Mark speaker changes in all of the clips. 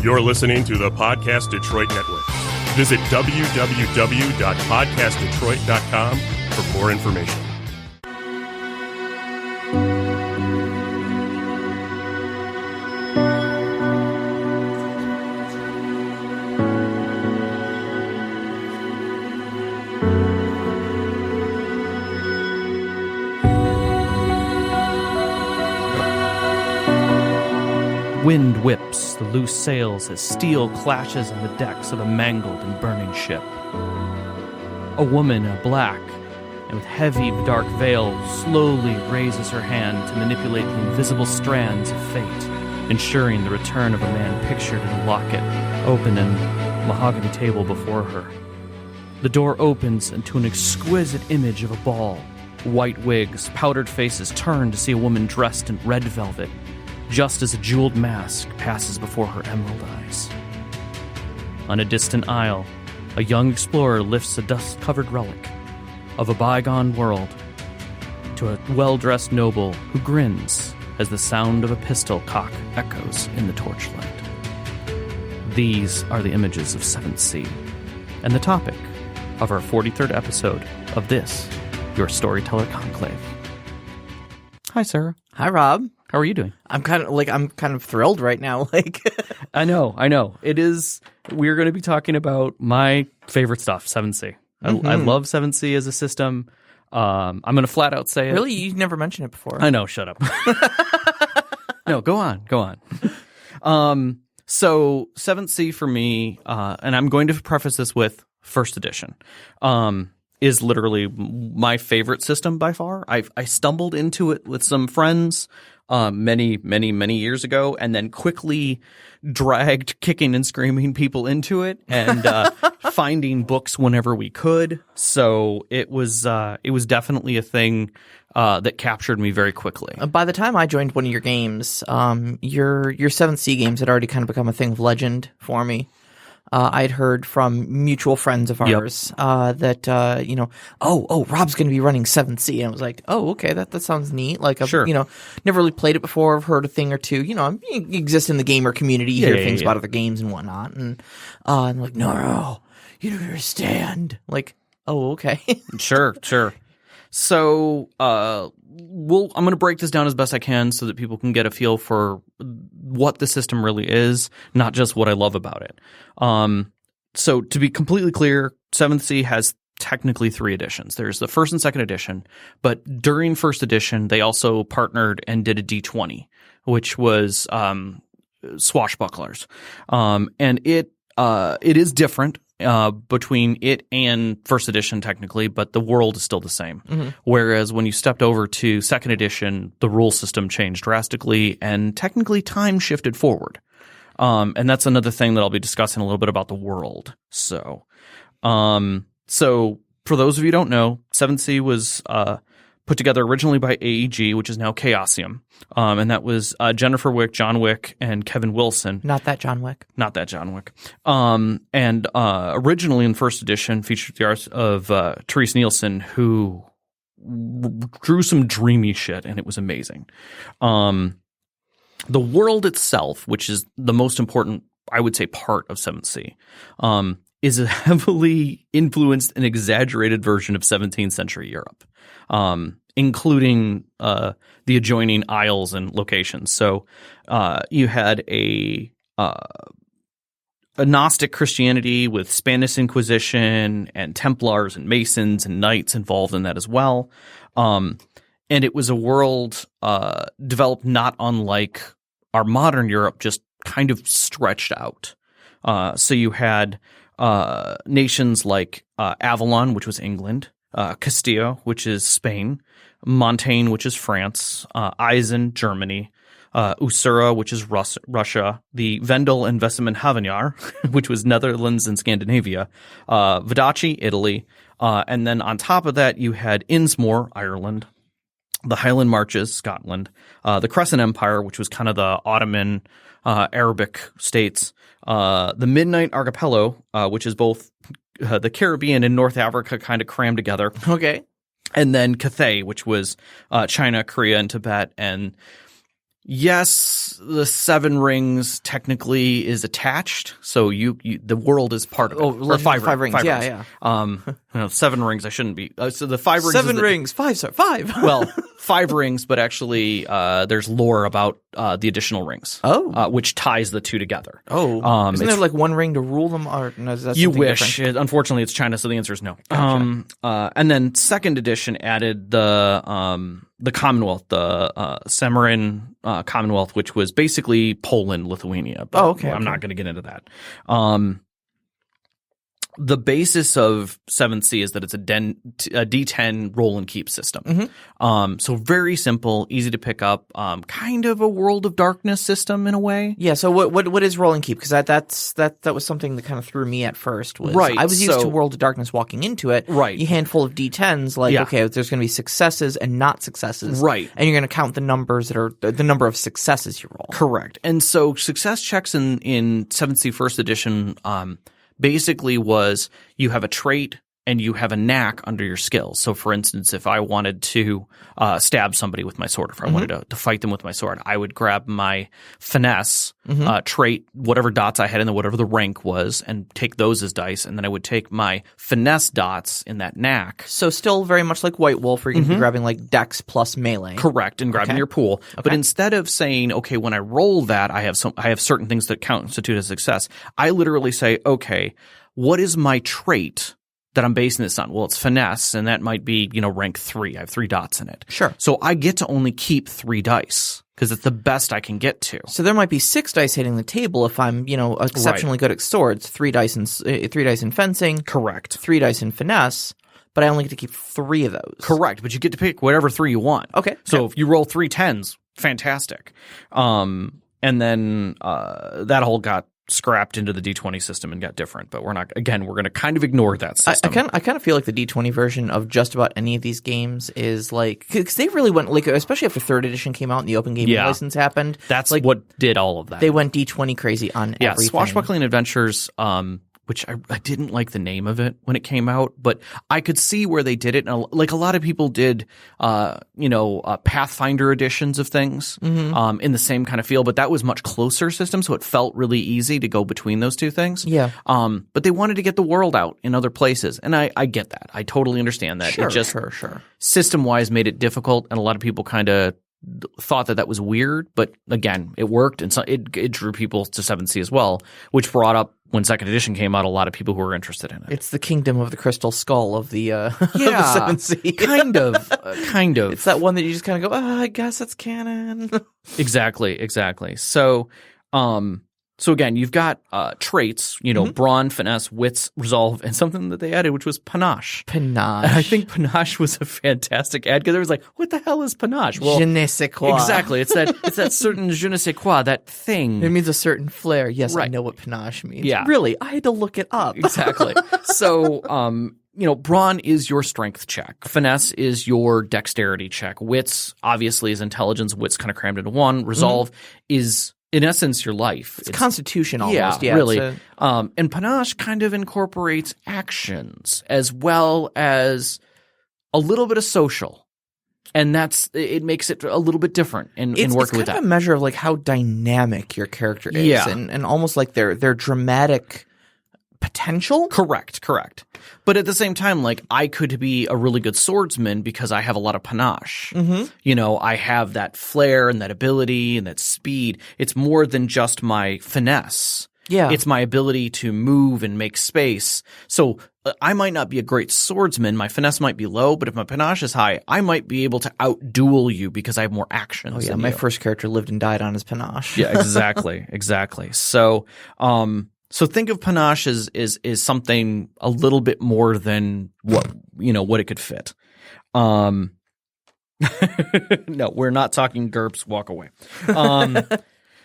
Speaker 1: You're listening to the Podcast Detroit Network. Visit www.podcastdetroit.com for more information.
Speaker 2: Wind whips the loose sails as steel clashes on the decks of a mangled and burning ship. A woman in black and with heavy dark veil slowly raises her hand to manipulate the invisible strands of fate, ensuring the return of a man pictured in a locket, open and mahogany table before her. The door opens into an exquisite image of a ball. White wigs, powdered faces turn to see a woman dressed in red velvet, just as a jeweled mask passes before her emerald eyes. On a distant isle, a young explorer lifts a dust-covered relic of a bygone world to a well-dressed noble who grins as the sound of a pistol cock echoes in the torchlight. These are the images of 7th Sea, and the topic of our 43rd episode of this, your Storyteller Conclave. Hi, Sarah.
Speaker 3: Hi, Rob.
Speaker 2: How are you doing?
Speaker 3: I'm kind of thrilled right now.
Speaker 2: I know. It is. We're going to be talking about my favorite stuff, 7th Sea. I love 7th Sea as a system. I'm going to flat out say it.
Speaker 3: Really? You've never mentioned it before.
Speaker 2: I know. Shut up. No, go on. So 7th Sea for me, and I'm going to preface this with first edition, is literally my favorite system by far. I stumbled into it with some friends many years ago, and then quickly dragged kicking and screaming people into it, and finding books whenever we could. So it was definitely a thing that captured me very quickly.
Speaker 3: By the time I joined one of your games, your 7th Sea games had already kind of become a thing of legend for me. I'd heard from mutual friends of ours that Rob's going to be running 7th Sea, and I was like, oh, okay, that sounds neat. Like,
Speaker 2: sure.
Speaker 3: Never really played it before. I've heard a thing or two. You exist in the gamer community, you hear things about other games and whatnot, and I'm like, no, you don't understand. Like, oh, okay,
Speaker 2: sure. So, I'm going to break this down as best I can so that people can get a feel for what the system really is, not just what I love about it. So to be completely clear, 7th Sea has technically 3 editions. There's the first and second edition, but during first edition, they also partnered and did a D20, which was swashbucklers. And it is different between it and first edition technically, but the world is still the same. Mm-hmm. Whereas when you stepped over to second edition, the rule system changed drastically and technically time shifted forward. And that's another thing that I'll be discussing a little bit about the world. So for those of you who don't know, 7th Sea was put together originally by AEG, which is now Chaosium. And that was Jennifer Wick, John Wick, and Kevin Wilson.
Speaker 3: Not that John Wick.
Speaker 2: And originally in first edition featured the art of Therese Nielsen, who drew some dreamy shit, and it was amazing. The world itself, which is the most important, I would say, part of 7th Sea, is a heavily influenced and exaggerated version of 17th century Europe, including the adjoining isles and locations. So you had a Gnostic Christianity with Spanish Inquisition and Templars and Masons and Knights involved in that as well. And it was a world developed not unlike our modern Europe, just kind of stretched out. So you had nations like Avalon, which was England, Castilla, which is Spain, Montaigne, which is France, Eisen, Germany, Usura, which is Russia, the Vendel and Westermain-Havignar, which was Netherlands and Scandinavia, Vodacce, Italy, and then on top of that you had Innsmouth, Ireland, the Highland Marches, Scotland, the Crescent Empire, which was kind of the Ottoman Arabic states, the Midnight Archipelago, which is both the Caribbean and North Africa kind of crammed together.
Speaker 3: Okay.
Speaker 2: And then Cathay, which was China, Korea, and Tibet. And Yes, the 7 rings technically is attached, so the world is part of it. Or 5 rings. 5 rings.
Speaker 3: Yeah.
Speaker 2: 7 rings. I shouldn't be. So the 5 rings.
Speaker 3: 7 rings. 5.
Speaker 2: Well, 5 rings, but actually, there's lore about the additional rings. Which ties the two together.
Speaker 3: Isn't there like 1 ring to rule them? Or no, is that
Speaker 2: you wish. Unfortunately, it's China, so the answer is no.
Speaker 3: Gotcha.
Speaker 2: And then 2nd edition added the Commonwealth, the Samarin Commonwealth, which was basically Poland, Lithuania. But I'm not going to get into that. The basis of 7th Sea is that it's a D10 roll and keep system.
Speaker 3: Mm-hmm.
Speaker 2: So very simple, easy to pick up, kind of a World of Darkness system in a way.
Speaker 3: Yeah. So what is roll and keep? Because that was something that kind of threw me at first. I was used to World of Darkness walking into it.
Speaker 2: Right.
Speaker 3: You handful of D10s, okay, there's going to be successes and not successes.
Speaker 2: Right.
Speaker 3: And you're going to count the numbers that are the number of successes you roll.
Speaker 2: Correct. And so success checks in 7th Sea 1st edition, basically was you have a trait and you have a knack under your skills. So, for instance, if I wanted to stab somebody with my sword, if I wanted to fight them with my sword, I would grab my finesse trait, whatever dots I had in whatever the rank was, and take those as dice. And then I would take my finesse dots in that knack.
Speaker 3: So still very much like White Wolf, where you're going to be grabbing like dex plus melee.
Speaker 2: Correct, and grabbing your pool. Okay. But instead of saying, okay, when I roll that, I have certain things that constitute a success, I literally say, okay, what is my trait that I'm basing this on? Well, it's finesse, and that might be, rank 3. I have 3 dots in it.
Speaker 3: Sure.
Speaker 2: So I get to only keep 3 dice because it's the best I can get to.
Speaker 3: So there might be 6 dice hitting the table if I'm, exceptionally good at swords. 3 dice in fencing.
Speaker 2: Correct.
Speaker 3: 3 dice in finesse. But I only get to keep 3 of those.
Speaker 2: Correct. But you get to pick whatever 3 you want.
Speaker 3: Okay.
Speaker 2: So if you roll 3 10s, fantastic. And then that whole got scrapped into the D20 system and got different, but we're going to kind of ignore that system.
Speaker 3: I kind of feel like the D20 version of just about any of these games is like, because they really went, like, especially after 3rd edition came out and the open gaming license happened.
Speaker 2: That's
Speaker 3: like,
Speaker 2: what did all of that.
Speaker 3: They went D20 crazy on everything.
Speaker 2: Swashbuckling Adventures, which I didn't like the name of it when it came out, but I could see where they did it. And like a lot of people did, Pathfinder editions of things in the same kind of feel, but that was much closer system, so it felt really easy to go between those two things.
Speaker 3: Yeah.
Speaker 2: But they wanted to get the world out in other places, and I get that. I totally understand that.
Speaker 3: Sure,
Speaker 2: it just
Speaker 3: sure.
Speaker 2: System-wise made it difficult, and a lot of people kind of thought that was weird, but again, it worked, and so it drew people to 7th Sea as well, which brought up, when 2nd edition came out, a lot of people who were interested in it.
Speaker 3: It's the kingdom of the crystal skull of the of the 7th Sea.
Speaker 2: kind of.
Speaker 3: It's that one that you just kind of go, I guess it's canon.
Speaker 2: Exactly. So again, you've got traits, brawn, finesse, wits, resolve, and something that they added, which was panache.
Speaker 3: Panache.
Speaker 2: And I think panache was a fantastic ad because it was like, what the hell is panache? Well,
Speaker 3: je ne sais quoi.
Speaker 2: Exactly. It's that certain je ne sais quoi, that thing.
Speaker 3: It means a certain flair. Yes,
Speaker 2: right.
Speaker 3: I know what panache means.
Speaker 2: Yeah.
Speaker 3: Really, I had to look it up.
Speaker 2: Exactly. So, brawn is your strength check. Finesse is your dexterity check. Wits, obviously, is intelligence. Wits kind of crammed into one. Resolve is, in essence, your life.
Speaker 3: It's constitution almost.
Speaker 2: Yeah, really. And panache kind of incorporates actions as well as a little bit of social. And it makes it a little bit different in working with that.
Speaker 3: It's kind of a measure of like how dynamic your character is and almost like their dramatic potential.
Speaker 2: Correct. But at the same time, like, I could be a really good swordsman because I have a lot of panache. I have that flair and that ability and that speed. It's more than just my finesse.
Speaker 3: Yeah.
Speaker 2: It's my ability to move and make space. So I might not be a great swordsman. My finesse might be low, but if my panache is high, I might be able to outduel you because I have more actions.
Speaker 3: Oh, yeah. My first character lived and died on his panache.
Speaker 2: Yeah, exactly. So, so think of panache as something a little bit more than what it could fit. No, we're not talking GURPS. Walk away.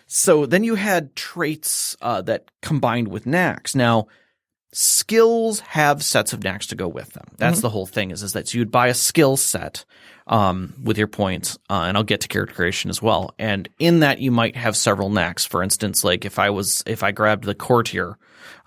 Speaker 2: So then you had traits that combined with knacks. Now, skills have sets of knacks to go with them. That's the whole thing. Is that you'd buy a skill set. with your points, and I'll get to character creation as well. And in that, you might have several knacks. For instance, like if I grabbed the courtier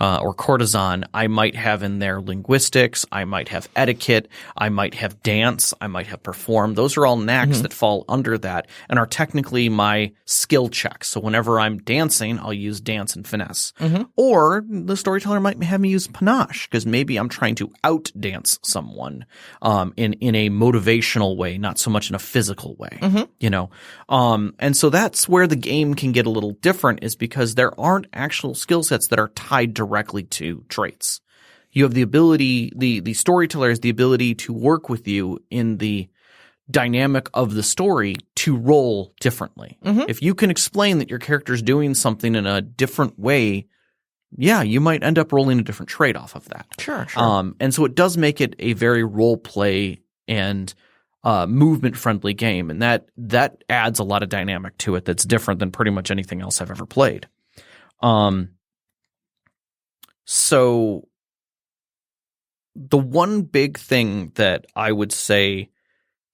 Speaker 2: or courtesan, I might have in there linguistics, I might have etiquette, I might have dance, I might have perform. Those are all knacks that fall under that and are technically my skill checks. So whenever I'm dancing, I'll use dance and finesse. Or the storyteller might have me use panache because maybe I'm trying to out-dance someone in a motivational way, not so much in a physical way, you know. And so that's where the game can get a little different, is because there aren't actual skill sets that are tied directly to traits. You have the ability, the storyteller has the ability to work with you in the dynamic of the story to roll differently. If you can explain that your character's doing something in a different way, yeah, you might end up rolling a different trait off of that.
Speaker 3: Sure.
Speaker 2: And so it does make it a very role play and movement friendly game, and that adds a lot of dynamic to it that's different than pretty much anything else I've ever played. So the one big thing that I would say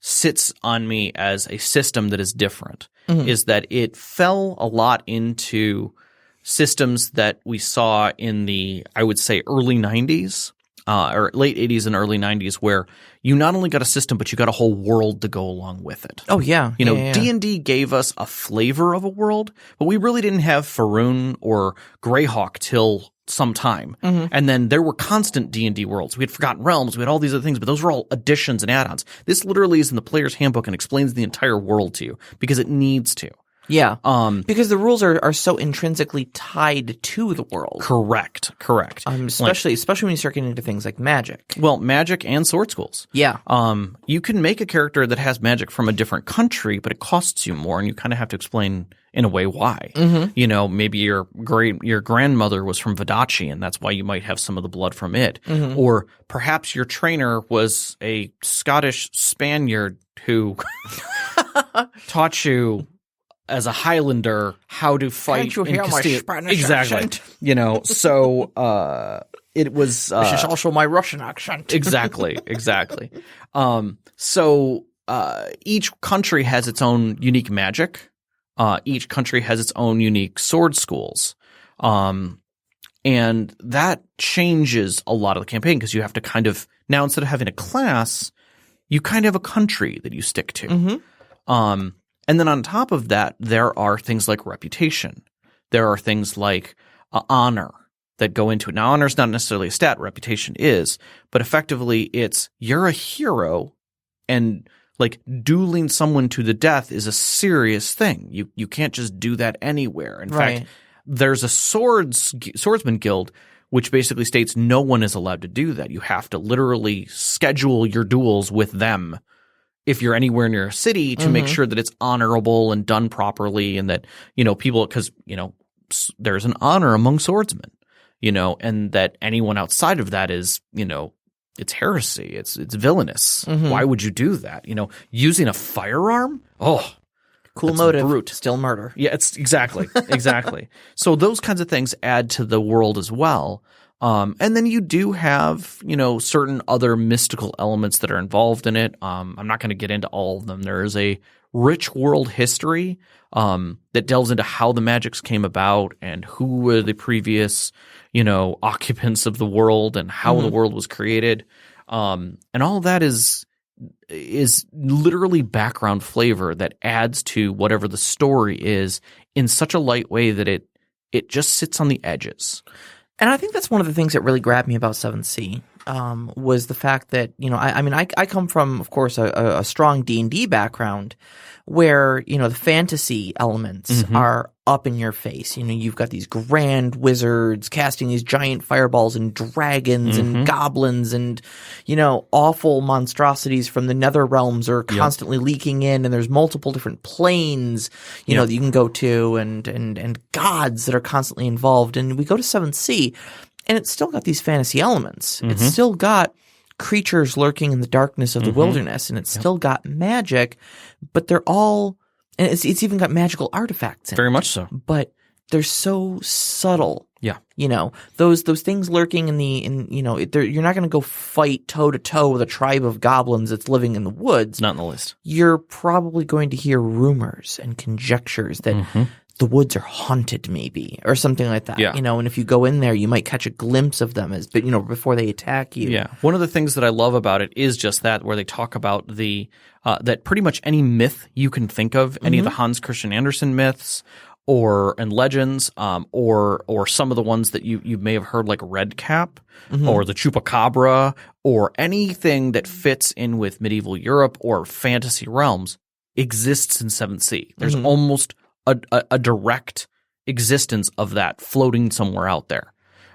Speaker 2: sits on me as a system that is different is that it fell a lot into systems that we saw in the, I would say, early 90s or late 80s and early 90s, where you not only got a system, but you got a whole world to go along with it.
Speaker 3: Oh, yeah.
Speaker 2: You know, D&D gave us a flavor of a world, but we really didn't have Faerun or Greyhawk till some time. And then there were constant D&D worlds. We had Forgotten Realms. We had all these other things, but those were all additions and add-ons. This literally is in the player's handbook and explains the entire world to you because it needs to.
Speaker 3: Yeah. Because the rules are so intrinsically tied to the world.
Speaker 2: Correct.
Speaker 3: Especially when you start getting into things like magic.
Speaker 2: Well, magic and sword schools.
Speaker 3: Yeah.
Speaker 2: You can make a character that has magic from a different country, but it costs you more, and you kind of have to explain in a way why. You know, maybe your grandmother was from Vadachi, and that's why you might have some of the blood from it. Or perhaps your trainer was a Scottish Spaniard who taught you as a Highlander how to fight.
Speaker 3: Can't you hear
Speaker 2: in
Speaker 3: my
Speaker 2: Castile.
Speaker 3: Spanish accent?
Speaker 2: You know, so it was
Speaker 3: This is also my Russian accent.
Speaker 2: exactly. So each country has its own unique magic. Each country has its own unique sword schools. And that changes a lot of the campaign because you have to kind of, now instead of having a class, you kind of have a country that you stick to. And then on top of that, there are things like reputation. There are things like honor that go into it. Now, honor is not necessarily a stat. Reputation is. But effectively, it's you're a hero, and like dueling someone to the death is a serious thing. You can't just do that anywhere. In fact, there's a swordsman guild which basically states no one is allowed to do that. You have to literally schedule your duels with them if you're anywhere near a city to make sure that it's honorable and done properly, and that, you know, people, because, you know, there's an honor among swordsmen, you know, and that anyone outside of that is, you know, it's heresy. It's villainous. Why would you do that? You know, using a firearm? Oh,
Speaker 3: Cool
Speaker 2: that's
Speaker 3: motive,
Speaker 2: brute.
Speaker 3: still murder.
Speaker 2: Yeah, it's exactly. So those kinds of things add to the world as well. And then you do have, you know, certain other mystical elements that are involved in it. I'm not going to get into all of them. There is a rich world history that delves into how the magics came about and who were the previous, you know, occupants of the world and how the world was created. And all of that is literally background flavor that adds to whatever the story is in such a light way that it just sits on the edges.
Speaker 3: And I think that's one of the things that really grabbed me about 7th Sea, was the fact that, you know, I come from, of course, a strong D&D background where, you know, the fantasy elements are up in your face. You know, you've got these grand wizards casting these giant fireballs and dragons and goblins and, you know, awful monstrosities from the nether realms are constantly leaking in, and there's multiple different planes, you know, that you can go to, and gods that are constantly involved. And we go to 7th Sea, and it's still got these fantasy elements. It's still got creatures lurking in the darkness of the wilderness, and it's still got magic, but they're all, and it's even got magical artifacts in it.
Speaker 2: Very much so.
Speaker 3: But they're so subtle.
Speaker 2: Yeah.
Speaker 3: You know, those things lurking you're not going to go fight toe to toe with a tribe of goblins that's living in the woods.
Speaker 2: Not on the list.
Speaker 3: You're probably going to hear rumors and conjectures that the woods are haunted, maybe, or something like that.
Speaker 2: Yeah.
Speaker 3: You know, and if you go in there, you might catch a glimpse of them before they attack you.
Speaker 2: Yeah. One of the things that I love about it is just that, where they talk about that pretty much any myth you can think of, any of the Hans Christian Andersen myths, and legends, or some of the ones that you may have heard, like Red Cap or the Chupacabra, or anything that fits in with medieval Europe or fantasy realms exists in 7th Sea. There's almost a direct existence of that floating somewhere out there.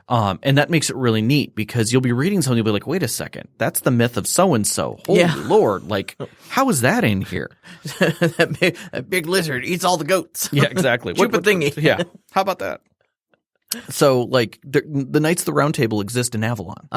Speaker 2: And that makes it really neat, because you'll be reading something, you'll be like, wait a second, that's the myth of so-and-so. Holy Lord, like, how is that in here?
Speaker 3: that big lizard eats all the goats.
Speaker 2: Yeah, exactly.
Speaker 3: Chupa thingy.
Speaker 2: Yeah. How about that? So, like, the Knights of the Round Table exist in Avalon.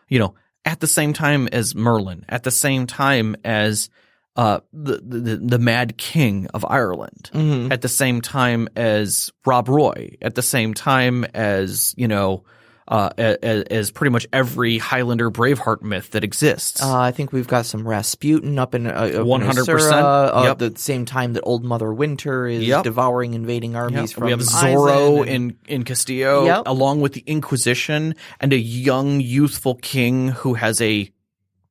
Speaker 2: You know, at the same time as Merlin, at the same time as the Mad King of Ireland, at the same time as Rob Roy, at the same time as, you know, as pretty much every Highlander Braveheart myth that exists.
Speaker 3: I think we've got some Rasputin up in
Speaker 2: 100%.
Speaker 3: At the same time that Old Mother Winter is devouring invading armies from
Speaker 2: we have
Speaker 3: Eisen
Speaker 2: Zorro in Castillo,
Speaker 3: Yep.
Speaker 2: along with the Inquisition, and a young, youthful king who has a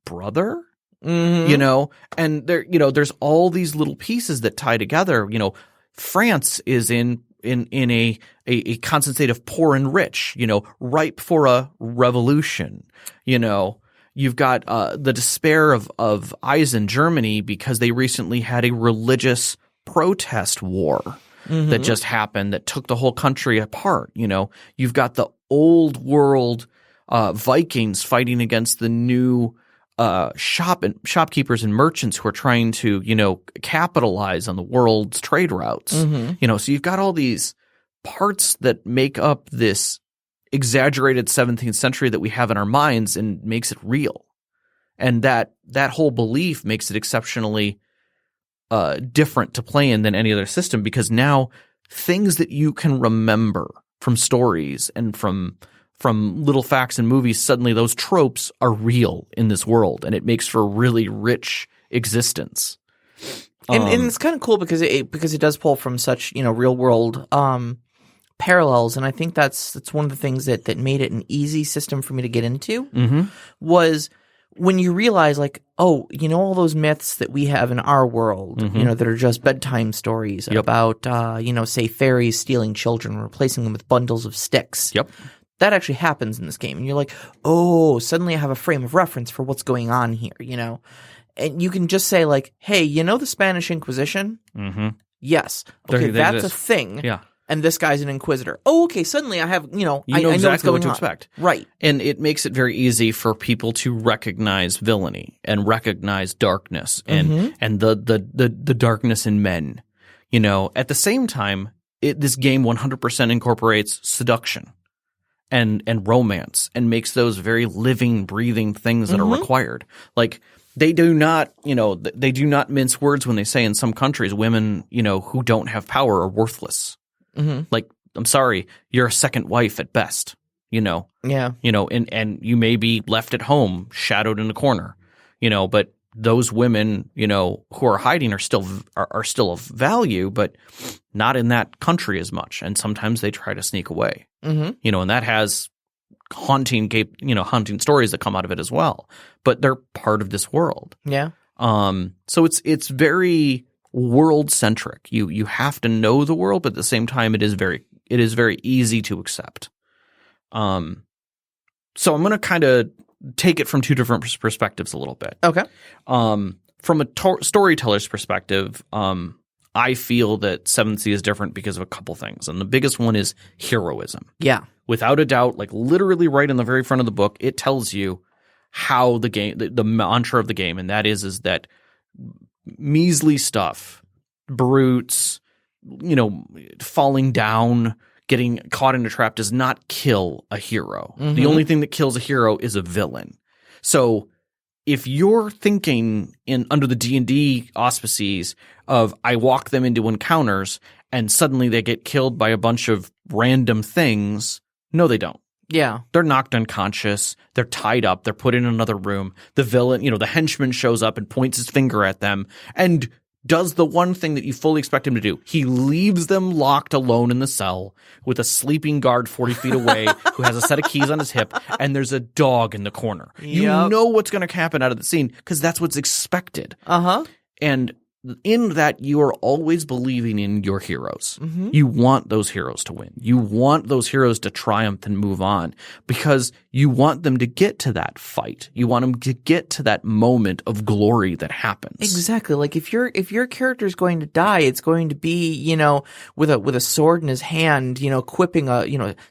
Speaker 2: brother. You know, and there's all these little pieces that tie together. You know, France is in a constant state of poor and rich, you know, ripe for a revolution. You know, you've got the despair of Eisen, Germany, because they recently had a religious protest war that just happened that took the whole country apart. You know, you've got the old world Vikings fighting against the new shopkeepers and merchants who are trying to, you know, capitalize on the world's trade routes. You know, so you've got all these parts that make up this exaggerated 17th century that we have in our minds and makes it real. And that whole belief makes it exceptionally different to play in than any other system, because now things that you can remember from stories and from little facts and movies, suddenly those tropes are real in this world, and it makes for a really rich existence.
Speaker 3: And it's kind of cool because it does pull from such, you know, real world parallels, and I think that's one of the things that made it an easy system for me to get into was when you realize, like, oh, you know, all those myths that we have in our world, you know, that are just bedtime stories about, you know, say fairies stealing children and replacing them with bundles of sticks. That actually happens in this game. And you're like, oh, suddenly I have a frame of reference for what's going on here, you know? And you can just say, like, hey, you know the Spanish Inquisition? Yes. Okay, that's a thing.
Speaker 2: Yeah.
Speaker 3: And this guy's an inquisitor. Oh, okay, suddenly I have, you know,
Speaker 2: I know exactly
Speaker 3: what's
Speaker 2: what to expect.
Speaker 3: Right.
Speaker 2: And it makes it very easy for people to recognize villainy and recognize darkness and the darkness in men. You know, at the same time, this game 100% incorporates seduction and romance, and makes those very living, breathing things that are required. Like, they do not mince words when they say in some countries women, you know, who don't have power are worthless. Like, I'm sorry, you're a second wife at best, you know?
Speaker 3: Yeah.
Speaker 2: You know, and you may be left at home, shadowed in a corner, you know, but those women, you know, who are hiding are still of value, but not in that country as much. And sometimes they try to sneak away, you know, and that has haunting stories that come out of it as well. But they're part of this world.
Speaker 3: Yeah.
Speaker 2: So it's very world centric. You have to know the world, but at the same time, it is very easy to accept. So I'm going to kind of take it from two different perspectives a little bit.
Speaker 3: Okay.
Speaker 2: From a storyteller's perspective, I feel that 7th Sea is different because of a couple things. And the biggest one is heroism.
Speaker 3: Yeah.
Speaker 2: Without a doubt, like literally right in the very front of the book, it tells you how the game, the mantra of the game, and that is that measly stuff, brutes, you know, falling down, getting caught in a trap does not kill a hero. The only thing that kills a hero is a villain. So if you're thinking under the D&D auspices of I walk them into encounters and suddenly they get killed by a bunch of random things, No, they don't.
Speaker 3: Yeah.
Speaker 2: They're knocked unconscious. They're tied up. They're put in another room. The villain, the henchman shows up and points his finger at them and does the one thing that you fully expect him to do. He leaves them locked alone in the cell with a sleeping guard 40 feet away who has a set of keys on his hip, and there's a dog in the corner. You know what's going to happen out of the scene because that's what's expected.
Speaker 3: Uh-huh.
Speaker 2: And in that, you are always believing in your heroes.
Speaker 3: Mm-hmm.
Speaker 2: You want those heroes to win. You want those heroes to triumph and move on because you want them to get to that fight. You want them to get to that moment of glory that happens.
Speaker 3: Exactly. Like if your character is going to die, it's going to be, with a sword in his hand, quipping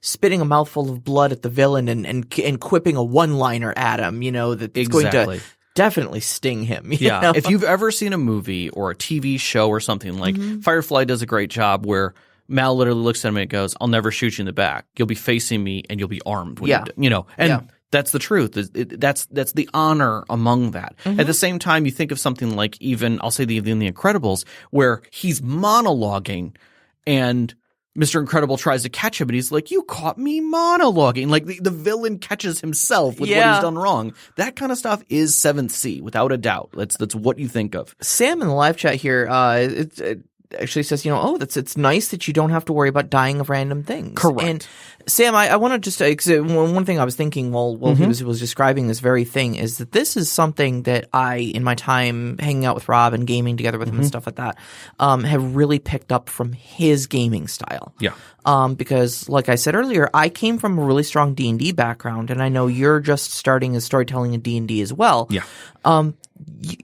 Speaker 3: spitting a mouthful of blood at the villain and quipping a one-liner at him, that's going to definitely sting him. You know?
Speaker 2: If you've ever seen a movie or a TV show or something like Firefly does a great job where Mal literally looks at him and goes, "I'll never shoot you in the back. You'll be facing me and you'll be armed." That's the truth. That's the honor among that. At the same time, you think of something like even I'll say the Incredibles where he's monologuing and Mr. Incredible tries to catch him, and he's like, "You caught me monologuing." Like the villain catches himself with what he's done wrong. That kind of stuff is 7th Sea, without a doubt. That's what you think of.
Speaker 3: Sam in the live chat here, it actually says, it's nice that you don't have to worry about dying of random things.
Speaker 2: Correct.
Speaker 3: And Sam, I want to just one thing I was thinking while he was describing this very thing is that this is something that I, in my time hanging out with Rob and gaming together with him and stuff like that, have really picked up from his gaming style. Yeah. Because, like I said earlier, I came from a really strong D&D background, and I know you're just starting as storytelling in D&D as well.
Speaker 2: Yeah.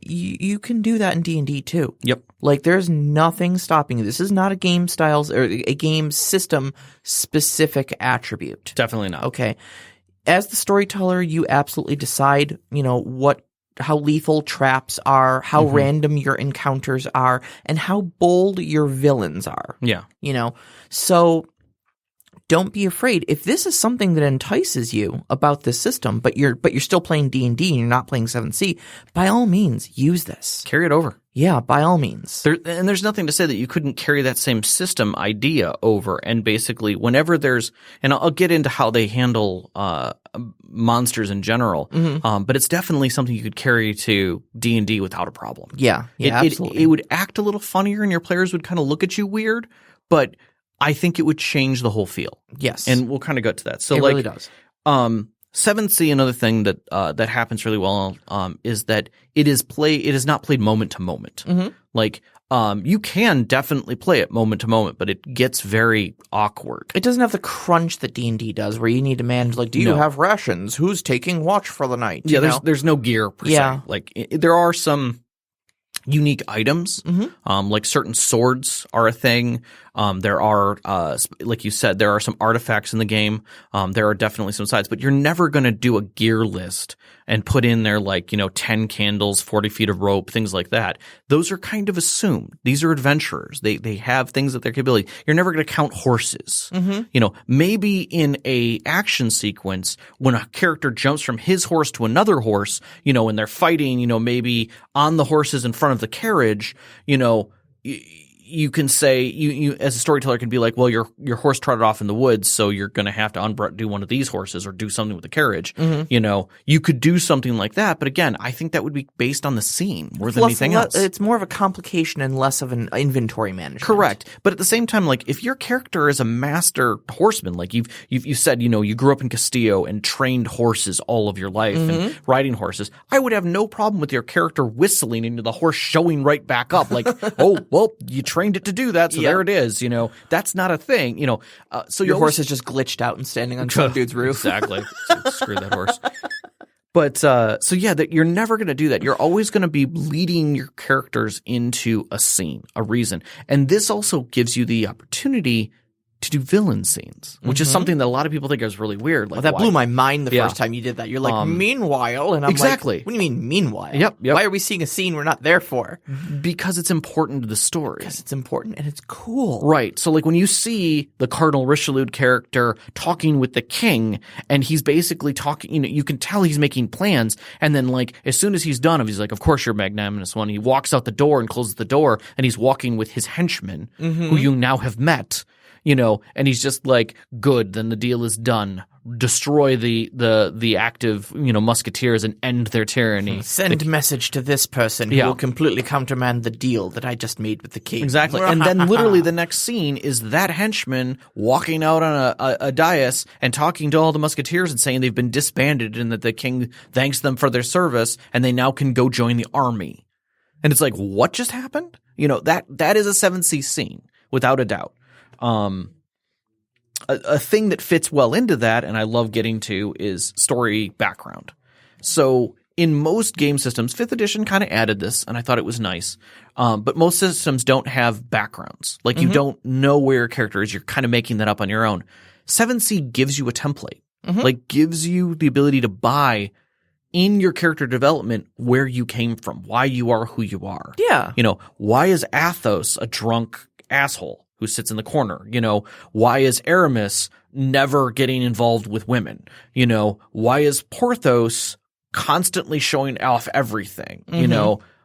Speaker 3: You can do that in D&D too.
Speaker 2: Yep.
Speaker 3: Like there's nothing stopping you. This is not a game styles or a game system specific attribute.
Speaker 2: Definitely not.
Speaker 3: Okay. As the storyteller, you absolutely decide, how lethal traps are, how random your encounters are, and how bold your villains are.
Speaker 2: Yeah.
Speaker 3: So don't be afraid. If this is something that entices you about this system, but you're still playing D&D and you're not playing 7th Sea, by all means, use this.
Speaker 2: Carry it over.
Speaker 3: Yeah, by all means.
Speaker 2: And there's nothing to say that you couldn't carry that same system idea over. And basically, whenever there's – and I'll get into how they handle monsters in general, but it's definitely something you could carry to D&D without a problem.
Speaker 3: Yeah, absolutely.
Speaker 2: It would act a little funnier and your players would kind of look at you weird, but – I think it would change the whole feel.
Speaker 3: Yes.
Speaker 2: And we'll kind of go to that. So
Speaker 3: it really does.
Speaker 2: 7th Sea, another thing that that happens really well is that it is not played moment to moment. Like you can definitely play it moment to moment, but it gets very awkward.
Speaker 3: It doesn't have the crunch that D&D does where you need to manage do you have rations? Who's taking watch for the night?
Speaker 2: There's no gear per se. Like there are some unique items, like certain swords are a thing. There are, like you said, there are some artifacts in the game. There are definitely some sides, but you're never going to do a gear list and put in there 10 candles, 40 feet of rope, things like that. Those are kind of assumed. These are adventurers. They have things at their capability. You're never going to count horses. Maybe in a action sequence when a character jumps from his horse to another horse, and they're fighting, maybe on the horses in front of the carriage, you can say you as a storyteller can be like, well, your horse trotted off in the woods, so you're going to have to do one of these horses or do something with the carriage. You could do something like that, but again, I think that would be based on the scene more than anything else.
Speaker 3: It's more of a complication and less of an inventory management.
Speaker 2: Correct, but at the same time, if your character is a master horseman, like you said, you grew up in Castillo and trained horses all of your life and riding horses, I would have no problem with your character whistling into the horse showing right back up, like, oh, well, you trained it to do that, so there it is. That's not a thing. So
Speaker 3: your horse is just glitched out and standing on some dude's roof.
Speaker 2: Exactly. Screw that horse. But that you're never going to do that. You're always going to be leading your characters into a scene, a reason, and this also gives you the opportunity to do villain scenes, which is something that a lot of people think is really weird.
Speaker 3: That blew my mind the first time you did that. You're like, meanwhile, and I'm
Speaker 2: exactly.
Speaker 3: like, what do you mean, meanwhile?
Speaker 2: Yep.
Speaker 3: Why are we seeing a scene we're not there for?
Speaker 2: Because it's important to the story.
Speaker 3: Because it's important and it's cool.
Speaker 2: Right. So when you see the Cardinal Richelieu character talking with the king, and he's basically talking, you can tell he's making plans, and then as soon as he's done, he's like, of course you're magnanimous one. He walks out the door and closes the door, and he's walking with his henchmen, who you now have met. and he's just like, good, then the deal is done. Destroy the active, musketeers and end their tyranny.
Speaker 3: Send message to this person who will completely countermand the deal that I just made with the king.
Speaker 2: Exactly. And then literally the next scene is that henchman walking out on a dais and talking to all the musketeers and saying they've been disbanded and that the king thanks them for their service and they now can go join the army. And it's like, what just happened? That is a 7th Sea scene, without a doubt. A thing that fits well into that, and I love getting to, is story background. So in most game systems, 5th edition kind of added this, and I thought it was nice. But most systems don't have backgrounds. Like you don't know where your character is. You're kind of making that up on your own. 7th Sea gives you a template, like gives you the ability to buy in your character development where you came from, why you are who you are.
Speaker 3: Yeah.
Speaker 2: Why is Athos a drunk asshole who sits in the corner? Why is Aramis never getting involved with women? Why is Porthos constantly showing off everything?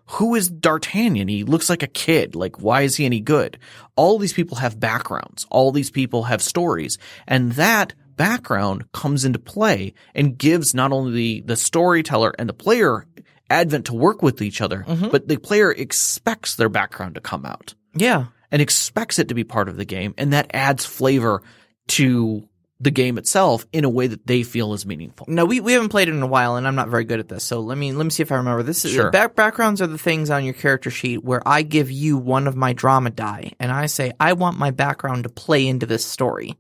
Speaker 2: Who is D'Artagnan? He looks like a kid. Like, why is he any good? All these people have backgrounds. All these people have stories. And that background comes into play and gives not only the storyteller and the player advent to work with each other, but the player expects their background to come out.
Speaker 3: Yeah.
Speaker 2: And expects it to be part of the game, and that adds flavor to the game itself in a way that they feel is meaningful.
Speaker 3: No, we haven't played it in a while, and I'm not very good at this. So let me see if I remember. This is
Speaker 2: Sure.
Speaker 3: Backgrounds are the things on your character sheet where I give you one of my drama die, and I say I want my background to play into this story.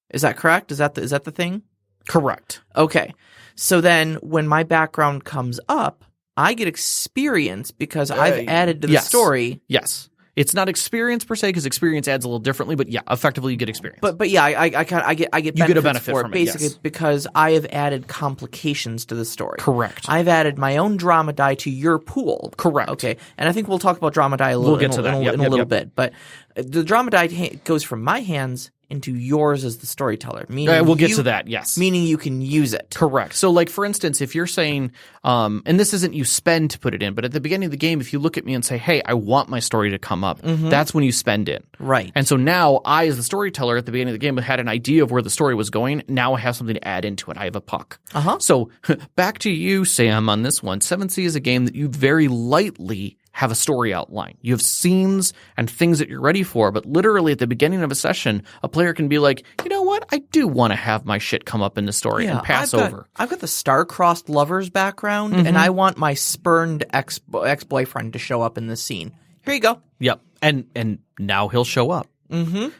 Speaker 3: Is that correct? Is that the thing?
Speaker 2: Correct.
Speaker 3: Okay. So then when my background comes up, I get experience because I've added to the story.
Speaker 2: Yes. It's not experience per se, because experience adds a little differently, but yeah, effectively you get experience.
Speaker 3: But yeah, I get
Speaker 2: you get a benefit
Speaker 3: for
Speaker 2: from
Speaker 3: it, basically,
Speaker 2: yes.
Speaker 3: because I have added complications to the story.
Speaker 2: Correct.
Speaker 3: I've added my own drama die to your pool.
Speaker 2: Correct.
Speaker 3: Okay, and I think we'll talk about drama die a little in a little bit. But the drama die goes from my hands into yours as the storyteller. Meaning
Speaker 2: we'll get to that, yes.
Speaker 3: Meaning you can use it.
Speaker 2: Correct. So like, for instance, if you're saying, and this isn't you spend to put it in, but at the beginning of the game, if you look at me and say, hey, I want my story to come up, that's when you spend in.
Speaker 3: Right.
Speaker 2: And so now I, as the storyteller at the beginning of the game, had an idea of where the story was going. Now I have something to add into it. I have a puck. So back to you, Sam, on this one. 7th Sea is a game that you very lightly have a story outline. You have scenes and things that you're ready for, but literally at the beginning of a session, a player can be like, you know what? I do want to have my shit come up in the story and pass over.
Speaker 3: I've got the star-crossed lovers background, and I want my spurned ex-boyfriend to show up in this scene. Here you go.
Speaker 2: Yep. And now he'll show up.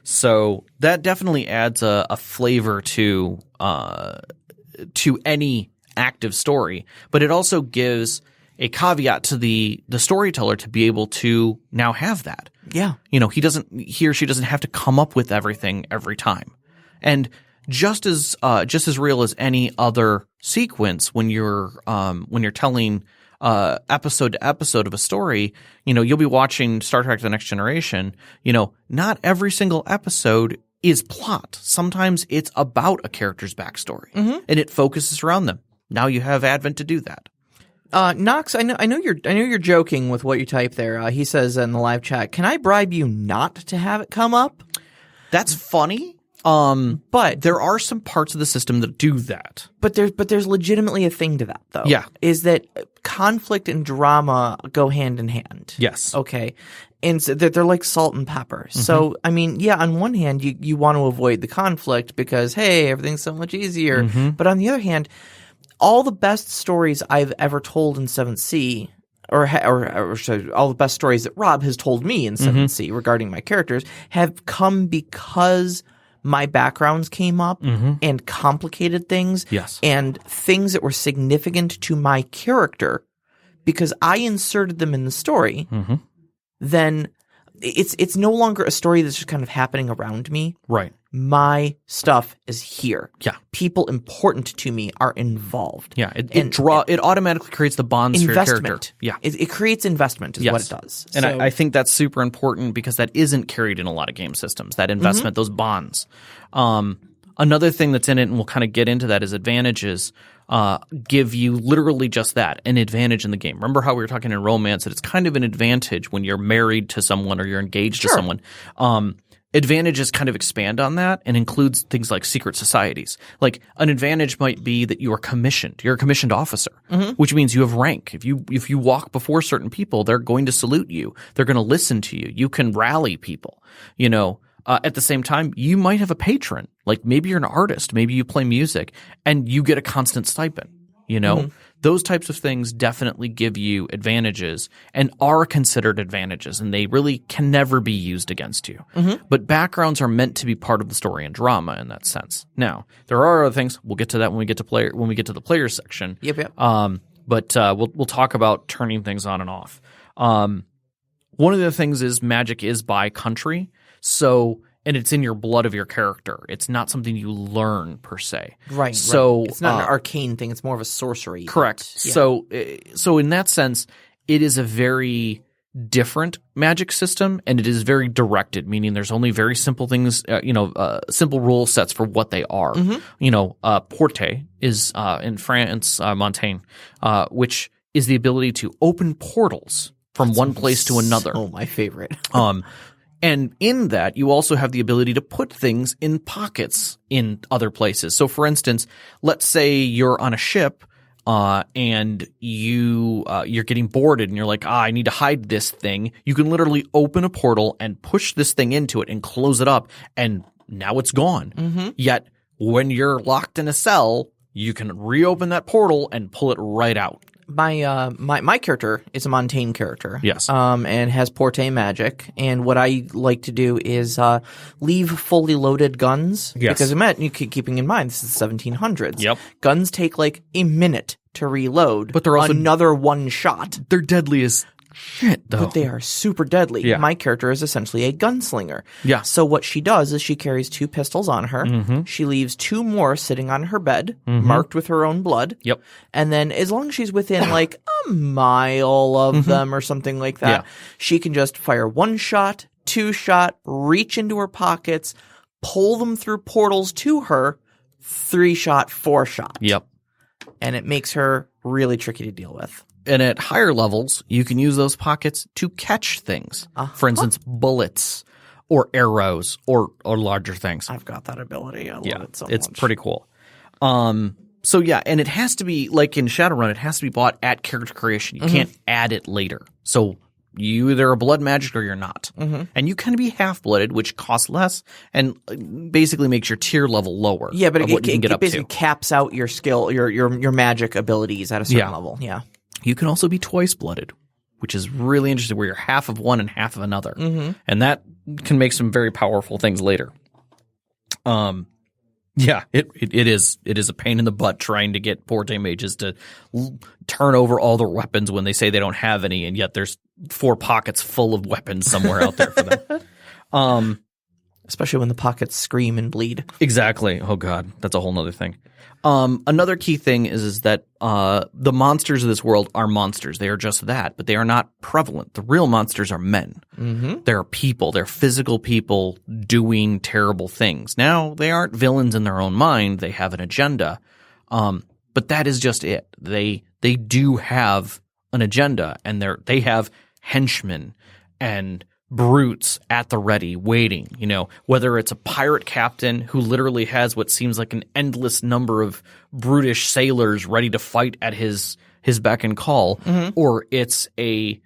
Speaker 2: So that definitely adds a flavor to any active story, but it also gives a caveat to the storyteller to be able to now have that.
Speaker 3: Yeah.
Speaker 2: He or she doesn't have to come up with everything every time. And just as real as any other sequence when you're telling episode to episode of a story, you'll be watching Star Trek The Next Generation, not every single episode is plot. Sometimes it's about a character's backstory and it focuses around them. Now you have Advent to do that.
Speaker 3: Knox, I know you're joking with what you type there. He says in the live chat, "Can I bribe you not to have it come up?"
Speaker 2: That's funny. But there are some parts of the system that do that.
Speaker 3: But there's legitimately a thing to that, though.
Speaker 2: Yeah.
Speaker 3: Is that conflict and drama go hand in hand?
Speaker 2: Yes.
Speaker 3: Okay. And so they're like salt and pepper. So, I mean, yeah, on one hand, you want to avoid the conflict because, hey, everything's so much easier. But on the other hand, all the best stories I've ever told in 7th Sea, or all the best stories that Rob has told me in 7th Sea regarding my characters, have come because my backgrounds came up and complicated things.
Speaker 2: Yes.
Speaker 3: And things that were significant to my character because I inserted them in the story. Then it's no longer a story that's just kind of happening around me.
Speaker 2: Right.
Speaker 3: My stuff is here.
Speaker 2: Yeah.
Speaker 3: People important to me are involved.
Speaker 2: Yeah. It automatically creates the bonds for your character. Yeah.
Speaker 3: It creates investment is what it does.
Speaker 2: And I think that's super important because that isn't carried in a lot of game systems, that investment, those bonds. Another thing that's in it, and we'll kind of get into that, is advantages give you literally just that, an advantage in the game. Remember how we were talking in romance that it's kind of an advantage when you're married to someone or you're engaged to someone. advantages kind of expand on that and includes things like secret societies. Like an advantage might be that you are commissioned. You're a commissioned officer, which means you have rank. If you walk before certain people, they're going to salute you. They're going to listen to you. You can rally people. At the same time, you might have a patron. Like maybe you're an artist. Maybe you play music and you get a constant stipend. Those types of things definitely give you advantages and are considered advantages, and they really can never be used against you. But backgrounds are meant to be part of the story and drama in that sense. Now, there are other things. We'll get to that when we get to the player section.
Speaker 3: Yep.
Speaker 2: But we'll talk about turning things on and off. One of the things is magic is by country, and it's in your blood of your character. It's not something you learn per se.
Speaker 3: Right.
Speaker 2: So
Speaker 3: it's not an arcane thing. It's more of a sorcery.
Speaker 2: Correct. Yeah. So in that sense, it is a very different magic system, and it is very directed, meaning there's only very simple things, simple rule sets for what they are. Porte is in France, Montaigne, which is the ability to open portals from one place to another.
Speaker 3: Oh, my favorite.
Speaker 2: And in that, you also have the ability to put things in pockets in other places. So, for instance, let's say you're on a ship and you're getting boarded and you're like, I need to hide this thing. You can literally open a portal and push this thing into it and close it up, and now it's gone. Yet, when you're locked in a cell, you can reopen that portal and pull it right out.
Speaker 3: My character is a Montaigne character.
Speaker 2: Yes.
Speaker 3: And has Porte magic. And what I like to do is leave fully loaded guns.
Speaker 2: Yes.
Speaker 3: Because keeping in mind this is the 1700s.
Speaker 2: Yep.
Speaker 3: Guns take like a minute to reload.
Speaker 2: But they're also
Speaker 3: another one shot.
Speaker 2: They're deadly as shit, though.
Speaker 3: But they are super deadly.
Speaker 2: Yeah.
Speaker 3: My character is essentially a gunslinger.
Speaker 2: Yeah.
Speaker 3: So what she does is she carries 2 pistols on her. She leaves 2 more sitting on her bed, marked with her own blood.
Speaker 2: Yep.
Speaker 3: And then as long as she's within like a mile of them or something like that, she can just fire 1 shot, 2 shot, reach into her pockets, pull them through portals to her, 3 shot, 4 shot.
Speaker 2: Yep.
Speaker 3: And it makes her really tricky to deal with.
Speaker 2: And at higher levels, you can use those pockets to catch things. For instance, bullets or arrows or larger things.
Speaker 3: I've got that ability. I love it so much.
Speaker 2: It's pretty cool. And it has to be, like in Shadowrun, it has to be bought at character creation. You can't add it later. So you either are blood magic or you're not. And you can be half-blooded, which costs less and basically makes your tier level lower.
Speaker 3: Yeah, but it
Speaker 2: to.
Speaker 3: basically caps out your skill, your magic abilities at a certain level. Yeah.
Speaker 2: You can also be twice-blooded, which is really interesting, where you're half of one and half of another. And that can make some very powerful things later. It is a pain in the butt trying to get Porte mages to turn over all their weapons when they say they don't have any, and yet there's 4 pockets full of weapons somewhere out there for them.
Speaker 3: Especially when the pockets scream and bleed.
Speaker 2: Exactly. Oh, God. That's a whole nother thing. Another key thing is that the monsters of this world are monsters. They are just that, but they are not prevalent. The real monsters are men. They're people. They're physical people doing terrible things. Now, they aren't villains in their own mind. They have an agenda. But that is just it. They do have an agenda, and they have henchmen and brutes at the ready waiting, whether it's a pirate captain who literally has what seems like an endless number of brutish sailors ready to fight at his beck and call, or it's a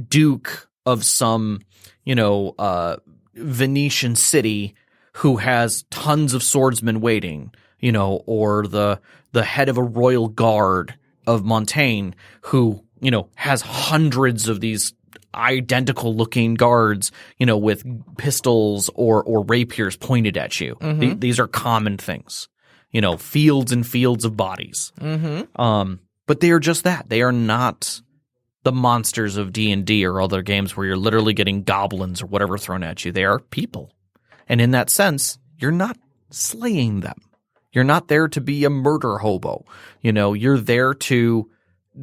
Speaker 2: duke of some, Venetian city who has tons of swordsmen waiting, or the head of a royal guard of Montaigne who, has hundreds of these identical looking guards, with pistols or rapiers pointed at you. These are common things, fields and fields of bodies. But they are just that. They are not the monsters of D&D or other games where you're literally getting goblins or whatever thrown at you. They are people. And in that sense, you're not slaying them. You're not there to be a murder hobo. You're there to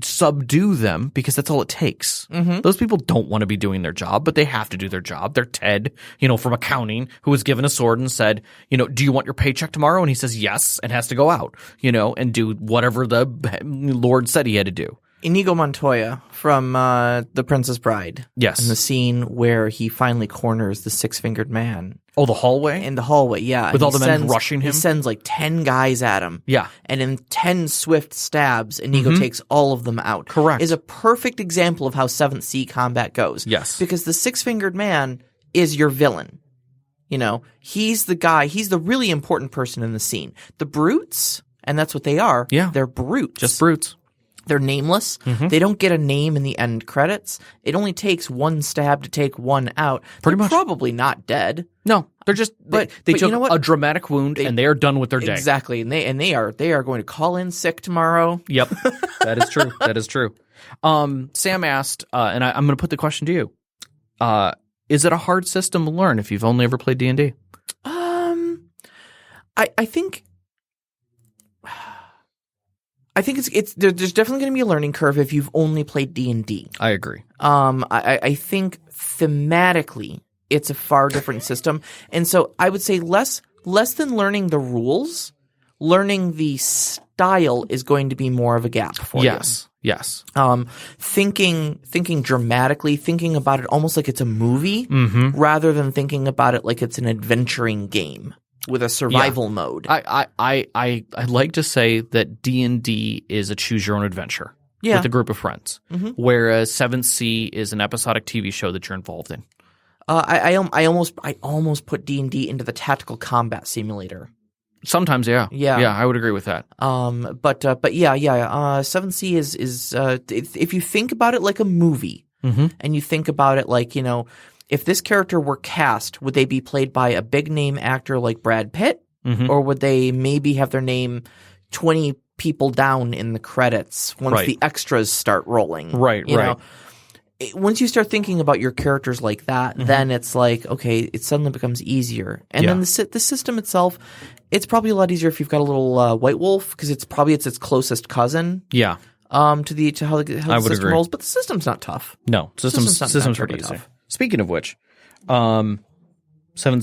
Speaker 2: subdue them because that's all it takes. Those people don't want to be doing their job, but they have to do their job. They're Ted, from accounting, who was given a sword and said, do you want your paycheck tomorrow? And he says yes, and has to go out, and do whatever the Lord said he had to do.
Speaker 3: Inigo Montoya from The Princess Bride.
Speaker 2: Yes.
Speaker 3: And the scene where he finally corners the six-fingered man.
Speaker 2: Oh, the hallway?
Speaker 3: In the hallway, yeah.
Speaker 2: With
Speaker 3: And
Speaker 2: all the men
Speaker 3: sends-
Speaker 2: rushing him?
Speaker 3: He sends like 10 guys at him.
Speaker 2: Yeah.
Speaker 3: And in 10 swift stabs, Inigo takes all of them out.
Speaker 2: Correct.
Speaker 3: Is a perfect example of how 7th Sea combat goes.
Speaker 2: Yes.
Speaker 3: Because the six-fingered man is your villain. You know, he's the guy, he's the really important person in the scene. The brutes, and that's what they are.
Speaker 2: Yeah.
Speaker 3: They're brutes.
Speaker 2: Just brutes.
Speaker 3: They're nameless. They don't get a name in the end credits. It only takes one stab to take one out.
Speaker 2: Pretty
Speaker 3: They're
Speaker 2: much.
Speaker 3: probably not dead.
Speaker 2: No, they're just they
Speaker 3: But
Speaker 2: took
Speaker 3: you know what?
Speaker 2: a dramatic wound and they are done with their day.
Speaker 3: Exactly. And they are going to call in sick tomorrow.
Speaker 2: Yep, that is true. That is true. Sam asked, and I'm going to put the question to you: is it a hard system to learn if you've only ever played D&D?
Speaker 3: I think it's there's definitely going to be a learning curve if you've only played D&D.
Speaker 2: I agree.
Speaker 3: I think thematically it's a far different system, and so I would say less than learning the rules, learning the style is going to be more of a gap for you.
Speaker 2: Yes.
Speaker 3: Thinking dramatically, thinking about it almost like it's a movie, rather than thinking about it like it's an adventuring game with a survival mode.
Speaker 2: I like to say that D&D is a choose your own adventure with a group of friends, whereas 7th Sea is an episodic TV show that you're involved in.
Speaker 3: I almost put D&D into the tactical combat simulator.
Speaker 2: Sometimes, yeah, I would agree with that.
Speaker 3: But 7th Sea is if you think about it like a movie, and you think about it like, you know, if this character were cast, would they be played by a big name actor like Brad Pitt, or would they maybe have their name 20 people down in the credits once the extras start rolling?
Speaker 2: Right.
Speaker 3: Once you start thinking about your characters like that, then it's like, okay, it suddenly becomes easier. And then the system itself, it's probably a lot easier if you've got a little White Wolf, because it's its closest cousin.
Speaker 2: Yeah.
Speaker 3: To how the system rolls, but the system's not tough.
Speaker 2: No, system's pretty
Speaker 3: terribly
Speaker 2: easy.
Speaker 3: tough.
Speaker 2: Speaking of which, 7th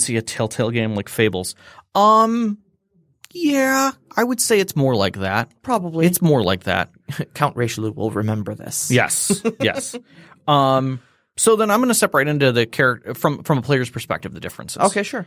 Speaker 2: Sea, a Telltale game like Fables. Yeah, I would say it's more like that.
Speaker 3: Probably.
Speaker 2: It's more like that.
Speaker 3: Count Richelieu will remember this.
Speaker 2: Yes. So then I'm going to separate into the character from a player's perspective, the differences.
Speaker 3: Okay, sure.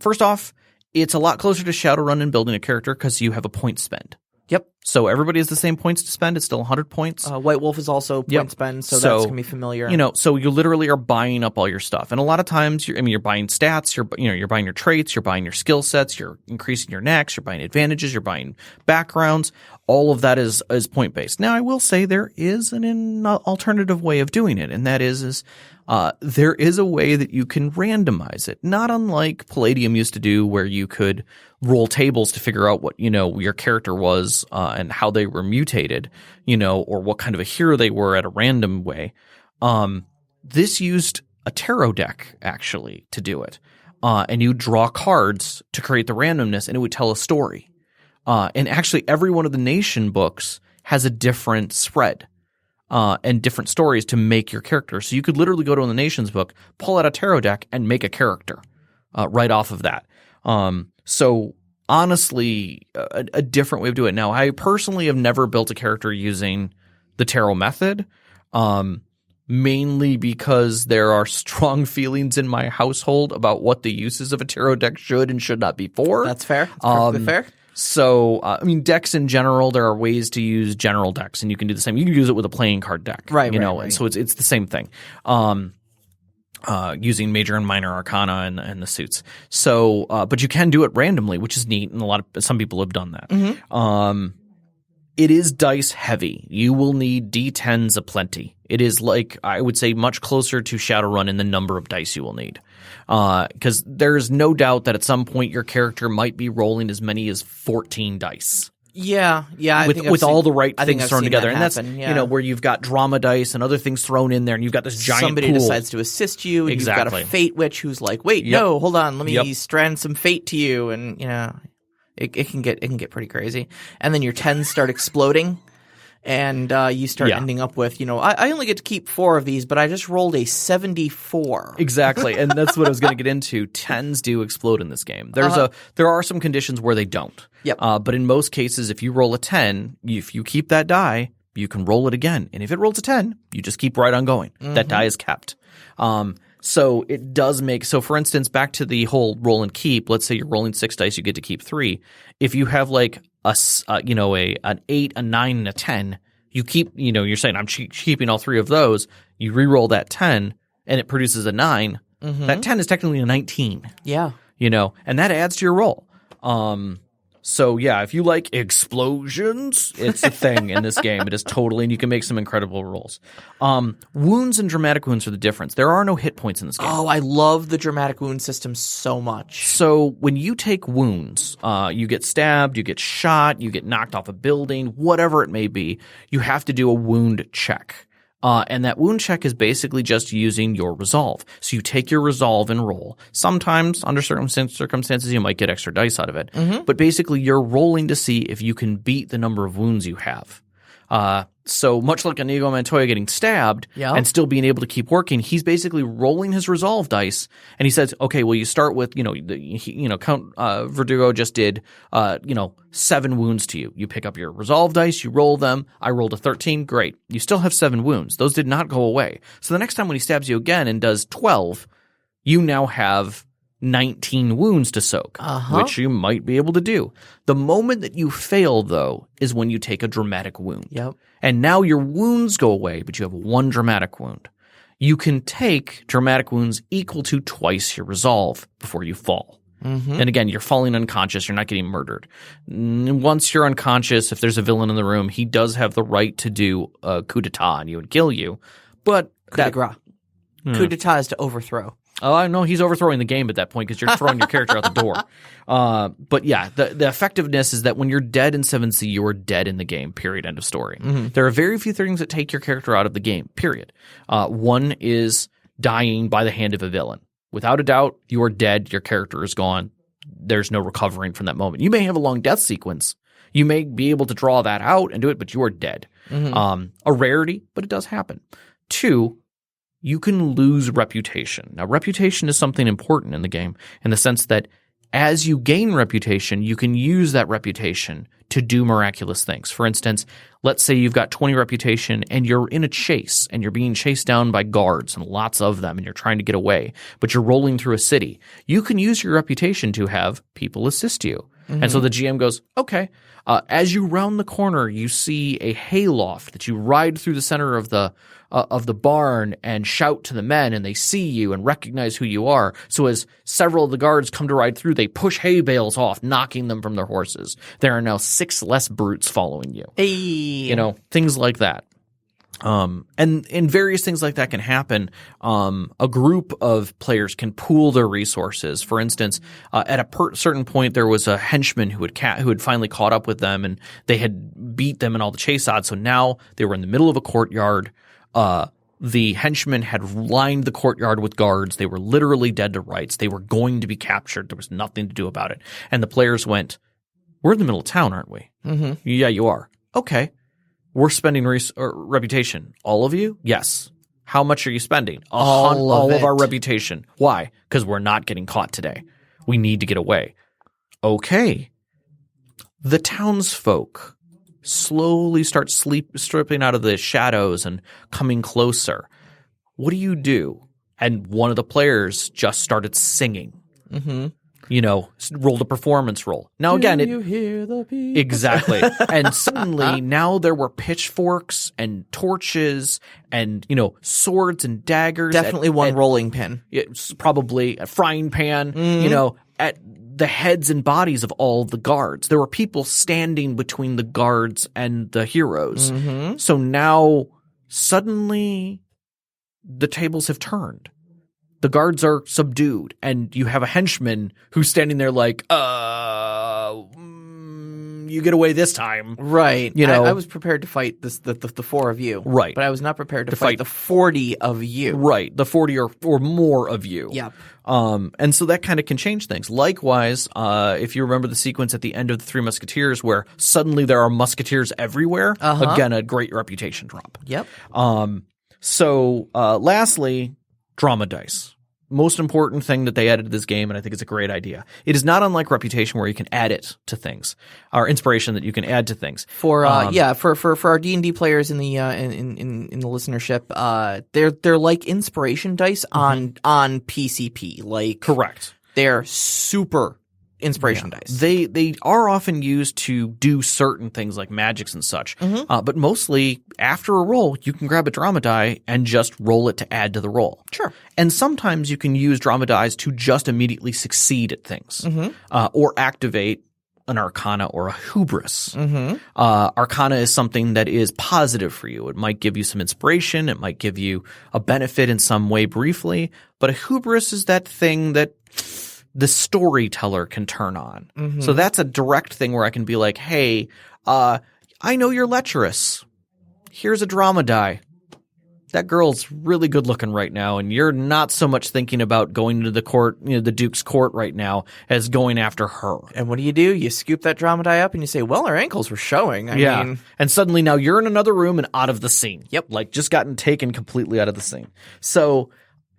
Speaker 2: First off, it's a lot closer to Shadowrun in building a character because you have a point spend.
Speaker 3: Yep.
Speaker 2: So everybody has the same points to spend. It's still 100 points.
Speaker 3: White Wolf is also point spend, so that's going to be familiar.
Speaker 2: You know, so you literally are buying up all your stuff. And a lot of times, you're buying stats, you're buying your traits, you're buying your skill sets, you're increasing your necks, you're buying advantages, you're buying backgrounds. All of that is point-based. Now, I will say there is an alternative way of doing it, and that is there is a way that you can randomize it, not unlike Palladium used to do, where you could roll tables to figure out what, your character was and how they were mutated, or what kind of a hero they were at a random way. This used a tarot deck, actually, to do it. And you draw cards to create the randomness, and it would tell a story. And actually, every one of the nation books has a different spread. And different stories to make your character. So you could literally go to the Nations book, pull out a tarot deck, and make a character right off of that. So honestly, a different way of doing it. Now, I personally have never built a character using the tarot method, mainly because there are strong feelings in my household about what the uses of a tarot deck should and should not be for.
Speaker 3: That's fair. That's perfectly fair.
Speaker 2: So, decks in general, there are ways to use general decks, and you can do the same. You can use it with a playing card deck,
Speaker 3: right?
Speaker 2: And so it's the same thing. Using major and minor arcana and the suits. So, but you can do it randomly, which is neat, and some people have done that. It is dice heavy. You will need D10s aplenty. It is I would say, much closer to Shadowrun in the number of dice you will need. Because there's no doubt that at some point your character might be rolling as many as 14 dice.
Speaker 3: Yeah.
Speaker 2: With all the right things thrown together.
Speaker 3: And
Speaker 2: that's, where you've got drama dice and other things thrown in there, and you've got this giant
Speaker 3: Somebody
Speaker 2: pool.
Speaker 3: decides to assist you, and you've got a fate witch who's like, wait, no, hold on, let me strand some fate to you, and, it can get pretty crazy. And then your 10s start exploding. And you start ending up with, I only get to keep 4 of these, but I just rolled a 74.
Speaker 2: Exactly, and that's what I was going to get into. 10s do explode in this game. There are some conditions where they don't.
Speaker 3: Yep.
Speaker 2: But in most cases, if you roll a 10, if you keep that die,
Speaker 4: you can roll it again. And if it rolls a 10, you just keep right on going. That die is kept. So it does make – so for instance, back to the whole roll and keep, let's say you're rolling 6 dice, you get to keep 3. If you have like an 8, a 9, and a 10, you keep – you're saying I'm keeping all 3 of those. You re-roll that 10 and it produces a 9. That 10 is technically a 19.
Speaker 3: Yeah.
Speaker 4: And that adds to your roll. So yeah, if you like explosions, it's a thing in this game. It is totally, and you can make some incredible rolls. Wounds and dramatic wounds are the difference. There are no hit points in this game.
Speaker 3: Oh, I love the dramatic wound system so much.
Speaker 4: So when you take wounds, you get stabbed, you get shot, you get knocked off a building, whatever it may be, you have to do a wound check. And that wound check is basically just using your resolve. So you take your resolve and roll. Sometimes, under certain circumstances, you might get extra dice out of it. But basically, you're rolling to see if you can beat the number of wounds you have. So much like Inigo Montoya getting stabbed and still being able to keep working, he's basically rolling his resolve dice, and he says, "Okay, well, you start with Count Verdugo just did 7 wounds to you. You pick up your resolve dice, you roll them. I rolled a 13. Great, you still have 7 wounds. Those did not go away. So the next time when he stabs you again and does 12, you now have 19 wounds to soak, which you might be able to do. The moment that you fail, though, is when you take a dramatic wound.
Speaker 3: Yep.
Speaker 4: And now your wounds go away, but you have 1 dramatic wound. You can take dramatic wounds equal to twice your resolve before you fall. And again, you're falling unconscious. You're not getting murdered. Once you're unconscious, if there's a villain in the room, he does have the right to do a coup d'etat on you and kill you. But
Speaker 3: Coup de grace. Coup d'etat is to overthrow.
Speaker 4: Oh, I know he's overthrowing the game at that point because you're throwing your character out the door. But yeah, the effectiveness is that when you're dead in 7th, you are dead in the game, period, end of story. There are very few things that take your character out of the game, period. One is dying by the hand of a villain. Without a doubt, you are dead. Your character is gone. There's no recovering from that moment. You may have a long death sequence. You may be able to draw that out and do it, but you are dead. A rarity, but it does happen. 2, you can lose reputation. Now, reputation is something important in the game in the sense that as you gain reputation, you can use that reputation to do miraculous things. For instance, let's say you've got 20 reputation and you're in a chase and you're being chased down by guards and lots of them and you're trying to get away, but you're rolling through a city. You can use your reputation to have people assist you. And so the GM goes, okay, as you round the corner, you see a hayloft that you ride through the center of the barn and shout to the men, and they see you and recognize who you are. So as several of the guards come to ride through, they push hay bales off, knocking them from their horses. There are now 6 less brutes following you.
Speaker 3: Hey.
Speaker 4: Things like that. And various things like that can happen. A group of players can pool their resources. For instance, at a certain point, there was a henchman who had finally caught up with them, and they had beat them in all the chase odds. So now they were in the middle of a courtyard. The henchmen had lined the courtyard with guards. They were literally dead to rights. They were going to be captured. There was nothing to do about it. And the players went, "We're in the middle of town, aren't we?" "Yeah, you are." "Okay. We're spending reputation." "All of you?" "Yes." "How much are you spending?"
Speaker 3: All
Speaker 4: of our reputation." "Why?" "Because we're not getting caught today. We need to get away." "Okay." The townsfolk slowly start stripping out of the shadows and coming closer. What do you do? And one of the players just started singing. Rolled a performance roll. Now again,
Speaker 3: you hear the people?
Speaker 4: Exactly. And suddenly now there were pitchforks and torches and, swords and daggers.
Speaker 3: Definitely one rolling pin.
Speaker 4: It's probably a frying pan, at the heads and bodies of all the guards. There were people standing between the guards and the heroes. So now suddenly the tables have turned. The guards are subdued, and you have a henchman who's standing there like, you get away this time.
Speaker 3: Right. I was prepared to fight the 4 of you.
Speaker 4: Right.
Speaker 3: But I was not prepared to fight the 40 of you.
Speaker 4: Right. The 40 or more of you.
Speaker 3: Yep.
Speaker 4: And so that kind of can change things. Likewise, if you remember the sequence at the end of the Three Musketeers where suddenly there are musketeers everywhere, again, a great reputation drop.
Speaker 3: Yep.
Speaker 4: So lastly, drama dice. most important thing that they added to this game, and I think it's a great idea. It is not unlike Reputation, where you can add it to things, or Inspiration that you can add to things.
Speaker 3: For our D&D players in the in the listenership, they're like Inspiration dice on PCP. Like
Speaker 4: Correct.
Speaker 3: They're super Inspiration dice.
Speaker 4: They are often used to do certain things like magics and such, but mostly after a roll, you can grab a drama die and just roll it to add to the roll.
Speaker 3: Sure.
Speaker 4: And sometimes you can use drama dies to just immediately succeed at things, or activate an arcana or a hubris. Arcana is something that is positive for you. It might give you some inspiration. It might give you a benefit in some way briefly, but a hubris is that thing that the storyteller can turn on. So that's a direct thing where I can be like, hey, I know you're lecherous. Here's a drama die. That girl's really good looking right now, and you're not so much thinking about going to the court, the Duke's court right now, as going after her.
Speaker 3: And what do? You scoop that drama die up and you say, well, her ankles were showing. I mean,
Speaker 4: and suddenly now you're in another room and out of the scene.
Speaker 3: Yep.
Speaker 4: Like just gotten taken completely out of the scene. So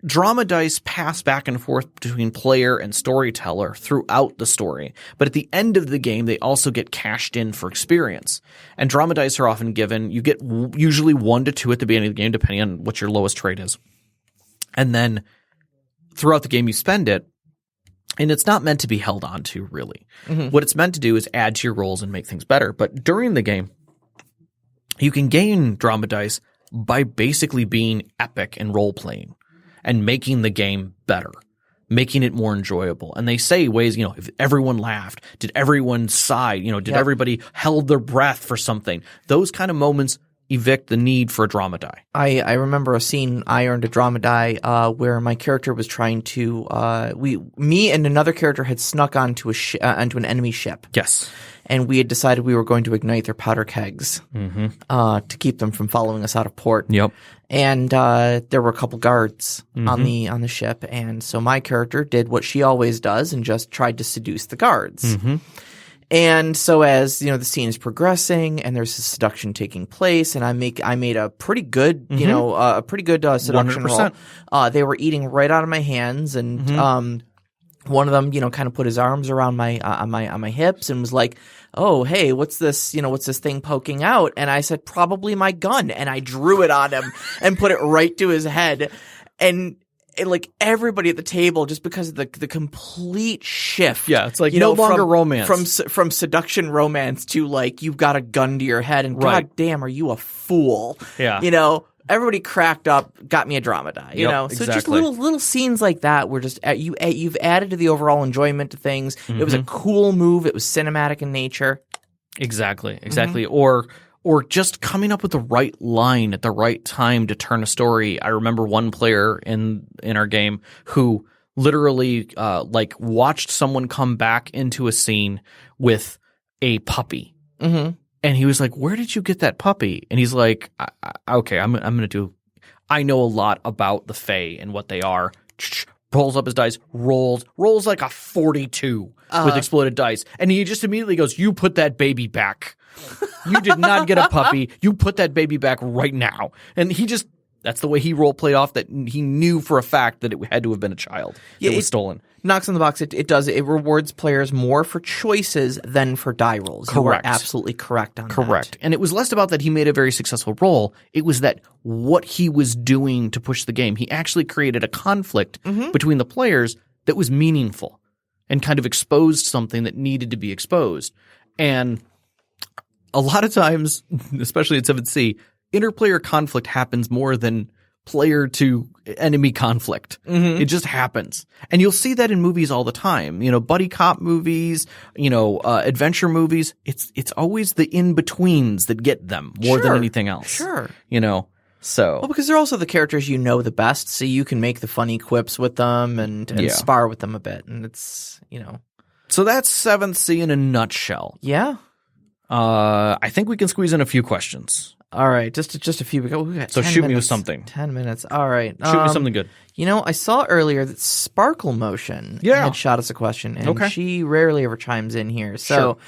Speaker 4: drama dice pass back and forth between player and storyteller throughout the story, but at the end of the game, they also get cashed in for experience. And drama dice are often given. You get usually 1 to 2 at the beginning of the game, depending on what your lowest trait is. And then throughout the game, you spend it, and it's not meant to be held on to, really. What it's meant to do is add to your rolls and make things better. But during the game, you can gain drama dice by basically being epic and role-playing and making the game better, making it more enjoyable. And they say ways, if everyone laughed, did everyone sigh, did everybody held their breath for something? Those kind of moments evict the need for a drama die.
Speaker 3: I remember a scene I earned a drama die where my character was trying to me and another character had snuck onto onto an enemy ship.
Speaker 4: Yes.
Speaker 3: And we had decided we were going to ignite their powder kegs to keep them from following us out of port.
Speaker 4: Yep.
Speaker 3: And there were a couple guards on the ship, and so my character did what she always does and just tried to seduce the guards. And so as the scene is progressing and there's a seduction taking place, and I made a pretty good a pretty good seduction
Speaker 4: 100%.
Speaker 3: roll. They were eating right out of my hands, and one of them, kind of put his arms around my on my hips and was like, "Oh, hey, what's this? What's this thing poking out?" And I said, "Probably my gun." And I drew it on him and put it right to his head. And like everybody at the table, just because of the complete shift.
Speaker 4: Yeah, it's like no longer romance.
Speaker 3: From seduction romance to like you've got a gun to your head and God damn, are you a fool?
Speaker 4: Yeah.
Speaker 3: Everybody cracked up, got me a drama die, So
Speaker 4: exactly.
Speaker 3: just little scenes like that were just you've added to the overall enjoyment to things. It was a cool move. It was cinematic in nature.
Speaker 4: Exactly. Or just coming up with the right line at the right time to turn a story. I remember one player in our game who literally watched someone come back into a scene with a puppy. And he was like, "Where did you get that puppy?" And he's like, "Okay, I'm going to do – I know a lot about the Fae and what they are." Pulls up his dice, rolls like a 42 with exploded dice. And he just immediately goes, "You put that baby back. You did not get a puppy. You put that baby back right now." And he just – that's the way he role-played off that he knew for a fact that it had to have been a child that was stolen.
Speaker 3: Knocks on the box. It does. It rewards players more for choices than for die rolls.
Speaker 4: Correct.
Speaker 3: You are absolutely correct on that.
Speaker 4: Correct. And it was less about that he made a very successful roll. It was that what he was doing to push the game. He actually created a conflict between the players that was meaningful and kind of exposed something that needed to be exposed. And a lot of times, especially at 7th Sea, interplayer conflict happens more than player to enemy conflict. It just happens. And you'll see that in movies all the time. Buddy cop movies, adventure movies. It's always the in-betweens that get them more than anything else.
Speaker 3: Sure.
Speaker 4: So.
Speaker 3: Well, because they're also the characters the best, so you can make the funny quips with them and spar with them a bit. And it's,
Speaker 4: So that's 7th Sea in a nutshell.
Speaker 3: Yeah.
Speaker 4: I think we can squeeze in a few questions.
Speaker 3: All right, just a few. We got
Speaker 4: So
Speaker 3: 10
Speaker 4: shoot me with
Speaker 3: minutes.
Speaker 4: something.
Speaker 3: 10 minutes. All right.
Speaker 4: Shoot me something good.
Speaker 3: You know, I saw earlier that Sparkle Motion had shot us a question, and she rarely ever chimes in here. So,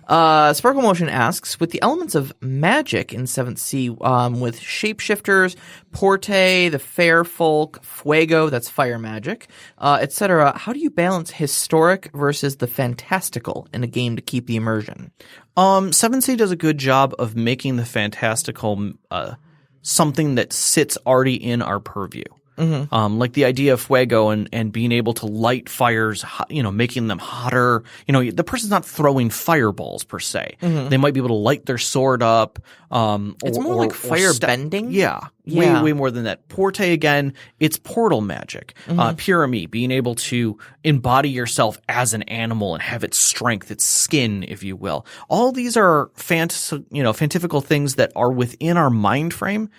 Speaker 3: Sparkle Motion asks, with the elements of magic in 7th Sea, with shapeshifters, Porte, the Fair Folk, Fuego, that's fire magic, etc., how do you balance historic versus the fantastical in a game to keep the immersion?
Speaker 4: 7th Sea does a good job of making the fantastical something that sits already in our purview. Mm-hmm. Like the idea of fuego and being able to light fires, making them hotter. The person's not throwing fireballs per se. Mm-hmm. They might be able to light their sword up.
Speaker 3: It's more like fire bending.
Speaker 4: Yeah. Way more than that. Porte, again, it's portal magic. Mm-hmm. Pyramid, being able to embody yourself as an animal and have its strength, its skin, if you will. All these are fantastical things that are within our mind frame.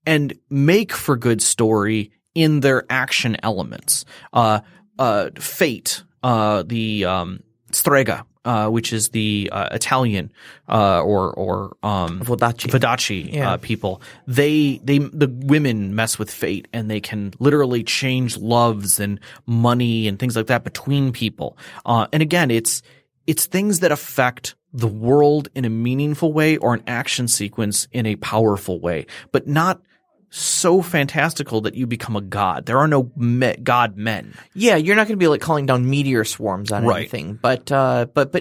Speaker 4: And make for good story in their action elements. Fate, the strega, which is the Italian or Vodacci people. The women mess with fate, and they can literally change loves and money and things like that between people. And again, it's things that affect the world in a meaningful way or an action sequence in a powerful way, but not so fantastical that you become a god. There are no god men.
Speaker 3: Yeah, you're not going to be like calling down meteor swarms on anything. But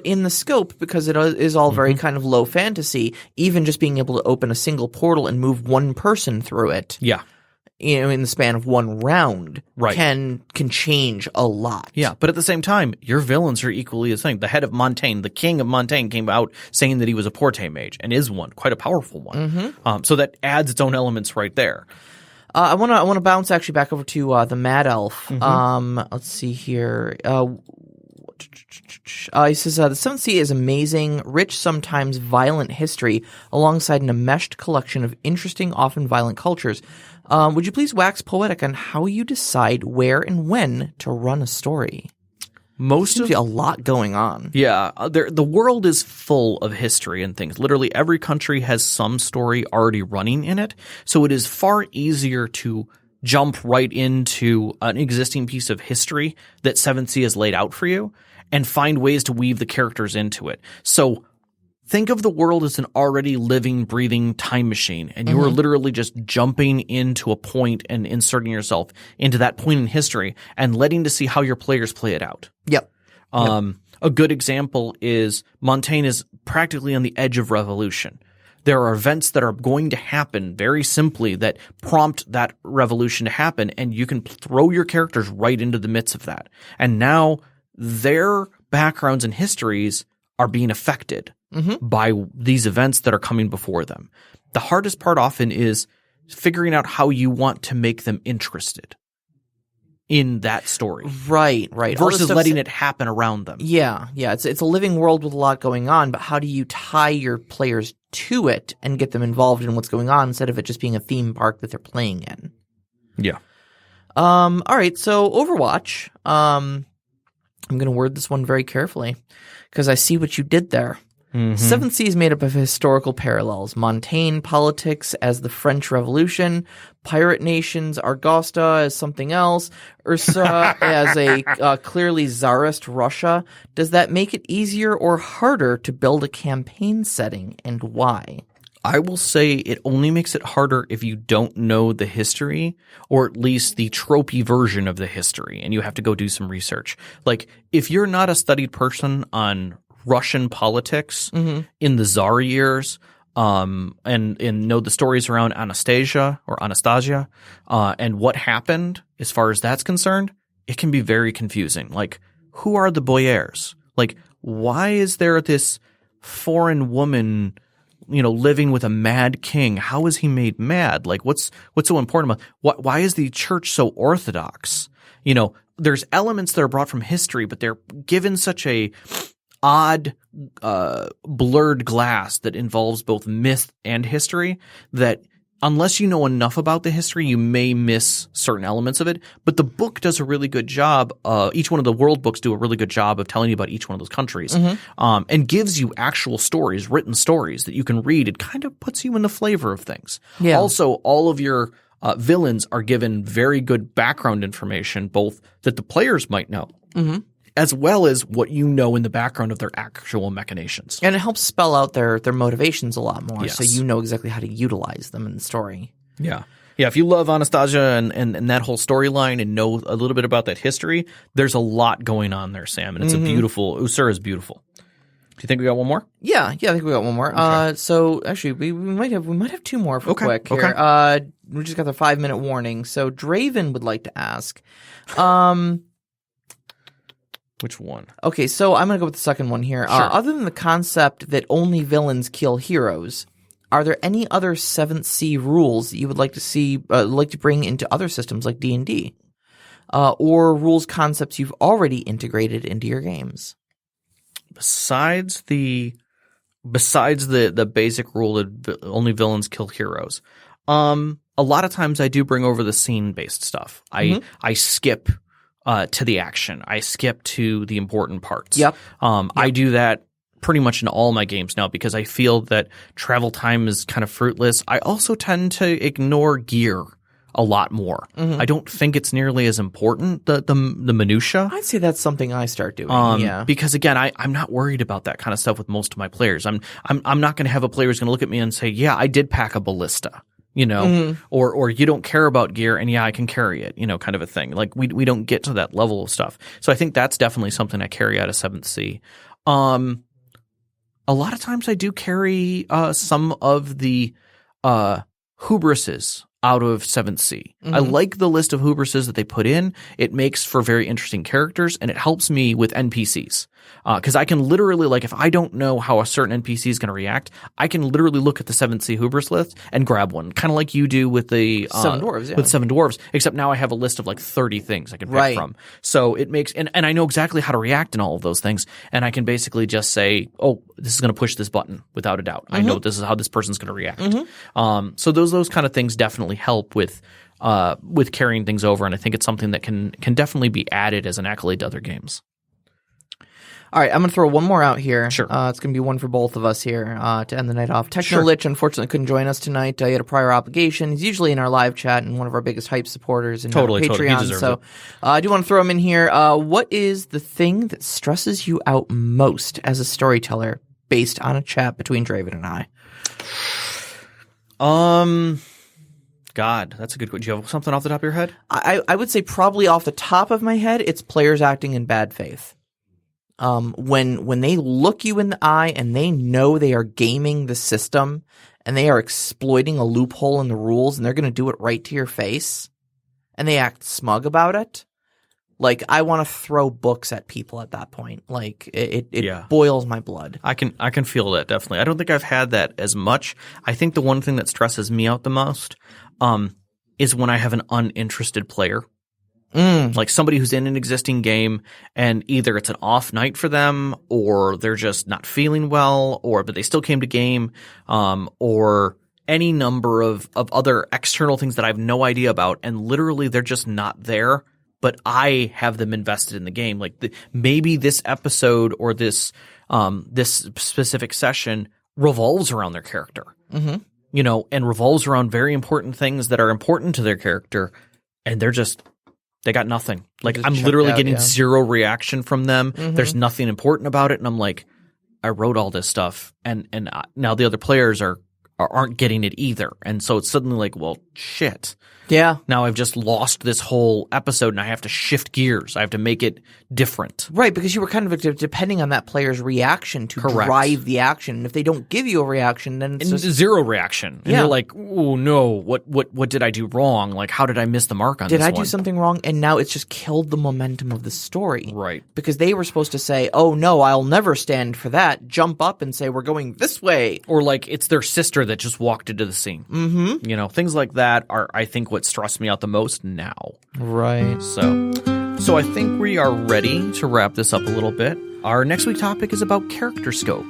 Speaker 3: in the scope, because it is all very kind of low fantasy, even just being able to open a single portal and move one person through it.
Speaker 4: Yeah.
Speaker 3: In the span of one round, can change a lot.
Speaker 4: Yeah, but at the same time, your villains are equally the same. The head of Montaigne, the king of Montaigne, came out saying that he was a Porte mage, and is one, quite a powerful one. Mm-hmm. So that adds its own elements right there.
Speaker 3: I want to bounce actually back over to the Mad Elf. Mm-hmm. Let's see here. He says, the 7th Sea is amazing, rich, sometimes violent history, alongside an enmeshed collection of interesting, often violent cultures. Would you please wax poetic on how you decide where and when to run a story? Seems to be a lot going on.
Speaker 4: Yeah. The world is full of history and things. Literally every country has some story already running in it. So it is far easier to jump right into an existing piece of history that 7th Sea has laid out for you and find ways to weave the characters into it. So think of the world as an already living, breathing time machine, and you are literally just jumping into a point and inserting yourself into that point in history and letting to see how your players play it out.
Speaker 3: Yep.
Speaker 4: A good example is Montaigne is practically on the edge of revolution. There are events that are going to happen very simply that prompt that revolution to happen, and you can throw your characters right into the midst of that. And now their backgrounds and histories are being affected by these events that are coming before them. The hardest part often is figuring out how you want to make them interested in that story.
Speaker 3: Right.
Speaker 4: Versus letting it happen around them.
Speaker 3: Yeah. It's a living world with a lot going on, but how do you tie your players to it and get them involved in what's going on instead of it just being a theme park that they're playing in?
Speaker 4: Yeah.
Speaker 3: All right. So Overwatch, I'm going to word this one very carefully because I see what you did there. 7th Sea is made up of historical parallels. Montaigne politics as the French Revolution, pirate nations, Argosta as something else, Ursa as a clearly Tsarist Russia. Does that make it easier or harder to build a campaign setting, and why?
Speaker 4: I will say it only makes it harder if you don't know the history, or at least the tropey version of the history, and you have to go do some research. Like, if you're not a studied person on Russian politics in the Tsar years, and know the stories around Anastasia, and what happened as far as that's concerned, it can be very confusing. Like, who are the boyars? Like, why is there this foreign woman, living with a mad king? How is he made mad? Like, what's so important about why is the church so orthodox? There's elements that are brought from history, but they're given such a odd, blurred glass that involves both myth and history that unless you know enough about the history, you may miss certain elements of it. But the book does a really good job. Each one of the world books do a really good job of telling you about each one of those countries, and gives you actual stories, written stories that you can read. It kind of puts you in the flavor of things.
Speaker 3: Yeah.
Speaker 4: Also, all of your villains are given very good background information, both that the players might know, as well as what you know in the background of their actual machinations.
Speaker 3: And it helps spell out their motivations a lot more, so
Speaker 4: Yes.
Speaker 3: you know exactly how to utilize them in the story.
Speaker 4: Yeah. Yeah, if you love Anastasia and that whole storyline and know a little bit about that history, there's a lot going on there, Sam. And it's a beautiful – Usura is beautiful. Do you think we got one more?
Speaker 3: Yeah, I think we got one more.
Speaker 4: Okay.
Speaker 3: So actually, we might have two more for quick here.
Speaker 4: Okay.
Speaker 3: We just got the 5-minute warning. So Draven would like to ask,
Speaker 4: Which one?
Speaker 3: okay, so I'm gonna go with the second one here.
Speaker 4: Sure.
Speaker 3: Other than the concept that only villains kill heroes, are there any other 7th Sea rules that you would like to see, like to bring into other systems like D&D, or rules concepts you've already integrated into your games?
Speaker 4: Besides the basic rule that only villains kill heroes, a lot of times I do bring over the scene-based stuff. I skip to the action. I skip to the important parts.
Speaker 3: Yep.
Speaker 4: I do that pretty much in all my games now because I feel that travel time is kind of fruitless. I also tend to ignore gear a lot more. I don't think it's nearly as important, the minutia.
Speaker 3: I'd say that's something I start doing. Yeah.
Speaker 4: Because again, I'm not worried about that kind of stuff with most of my players. I'm not going to have a player who's going to look at me and say, "Yeah, I did pack a ballista," or "You don't care about gear," and "Yeah, I can carry it," kind of a thing. Like we don't get to that level of stuff. So I think that's definitely something I carry out of 7th Sea. A lot of times I do carry some of the hubrises out of 7th Sea. I like the list of hubrises that they put in. It makes for very interesting characters, and it helps me with NPCs. Because I can literally, like, if I don't know how a certain NPC is going to react, I can literally look at the 7th Sea hubris list and grab one, kind of like you do with the
Speaker 3: 7 dwarves, yeah.
Speaker 4: With 7 dwarves. Except now I have a list of like 30 things I can pick from. So it makes and I know exactly how to react in all of those things, and I can basically just say, "Oh, this is going to push this button," without a doubt. I know this is how this person's going to react. So those kind of things definitely help with carrying things over, and I think it's something that can definitely be added as an accolade to other games.
Speaker 3: All right, I'm going to throw one more out here.
Speaker 4: Sure.
Speaker 3: It's going to be one for both of us here to end the night off.
Speaker 4: Sure.
Speaker 3: Technolich, unfortunately, couldn't join us tonight. He had a prior obligation. He's usually in our live chat and one of our biggest hype supporters in
Speaker 4: Totally. He
Speaker 3: Patreon.
Speaker 4: deserves
Speaker 3: So
Speaker 4: it.
Speaker 3: I do want to throw him in here. What is the thing that stresses you out most as a storyteller based on a chat between Draven and I?
Speaker 4: God, that's a good question. Do you have something off the top of your head?
Speaker 3: I would say probably off the top of my head, it's players acting in bad faith. When they look you in the eye and they know they are gaming the system and they are exploiting a loophole in the rules and they're going to do it right to your face and they act smug about it, like I want to throw books at people at that point. Like it boils my blood.
Speaker 4: I can feel that, definitely. I don't think I've had that as much. I think the one thing that stresses me out the most is when I have an uninterested player. Like somebody who's in an existing game and either it's an off night for them or they're just not feeling well but they still came to game or any number of other external things that I have no idea about, and literally they're just not there, but I have them invested in the game. Like maybe this episode or this specific session revolves around their character, and revolves around very important things that are important to their character, and they got nothing. Like I'm literally getting zero reaction from them. There's nothing important about it, and I'm like, I wrote all this stuff, and now the other players aren't getting it either, and so it's suddenly like, well, shit.
Speaker 3: Yeah.
Speaker 4: Now I've just lost this whole episode, and I have to shift gears. I have to make it different.
Speaker 3: Right, because you were kind of depending on that player's reaction to drive the action. And if they don't give you a reaction, then it's just
Speaker 4: zero reaction. And you're like, oh no, what did I do wrong? Like, how did I miss the mark on this one?
Speaker 3: Did I do something wrong? And now it's just killed the momentum of the story.
Speaker 4: Right.
Speaker 3: Because they were supposed to say, oh no, I'll never stand for that. Jump up and say, we're going this way.
Speaker 4: Or like it's their sister that just walked into the scene. Things like that are, I think, what stressed me out the most now.
Speaker 3: Right.
Speaker 4: So I think we are ready to wrap this up a little bit. Our next week topic is about character scope.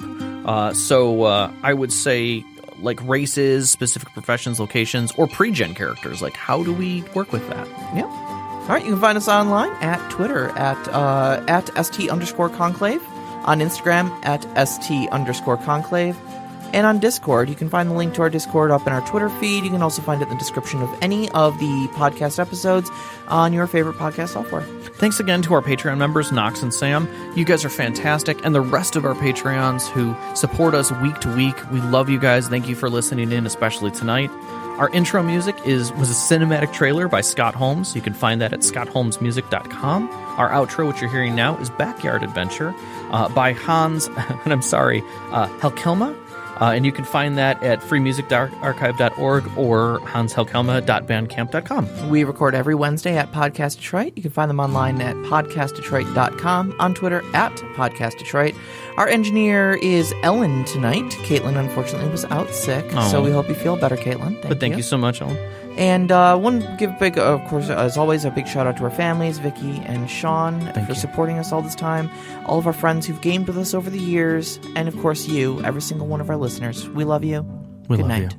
Speaker 4: So I would say like races, specific professions, locations, or pre-gen characters. Like, how do we work with that?
Speaker 3: Yep. All right, you can find us online at Twitter at @ST_conclave, on Instagram at @ST_conclave, and on Discord. You can find the link to our Discord up in our Twitter feed. You can also find it in the description of any of the podcast episodes on your favorite podcast software.
Speaker 4: Thanks again to our Patreon members, Knox and Sam. You guys are fantastic. And the rest of our Patreons who support us week to week. We love you guys. Thank you for listening in, especially tonight. Our intro music was a cinematic trailer by Scott Holmes. You can find that at scottholmesmusic.com. Our outro, which you're hearing now, is Backyard Adventure by Hans, and I'm sorry, Helkelma. And you can find that at freemusicarchive.org or hanshelkelma.bandcamp.com.
Speaker 3: We record every Wednesday at Podcast Detroit. You can find them online at podcastdetroit.com, on Twitter at Podcast Detroit. Our engineer is Ellen tonight. Caitlin, unfortunately, was out sick, so we hope you feel better, Caitlin.
Speaker 4: Thank you so much, Ellen.
Speaker 3: And want to give a big, of course, as always, a big shout out to our families, Vicky and Sean, for supporting us all this time. All of our friends who've gamed with us over the years, and of course you, every single one of our listeners. We love you. Good night.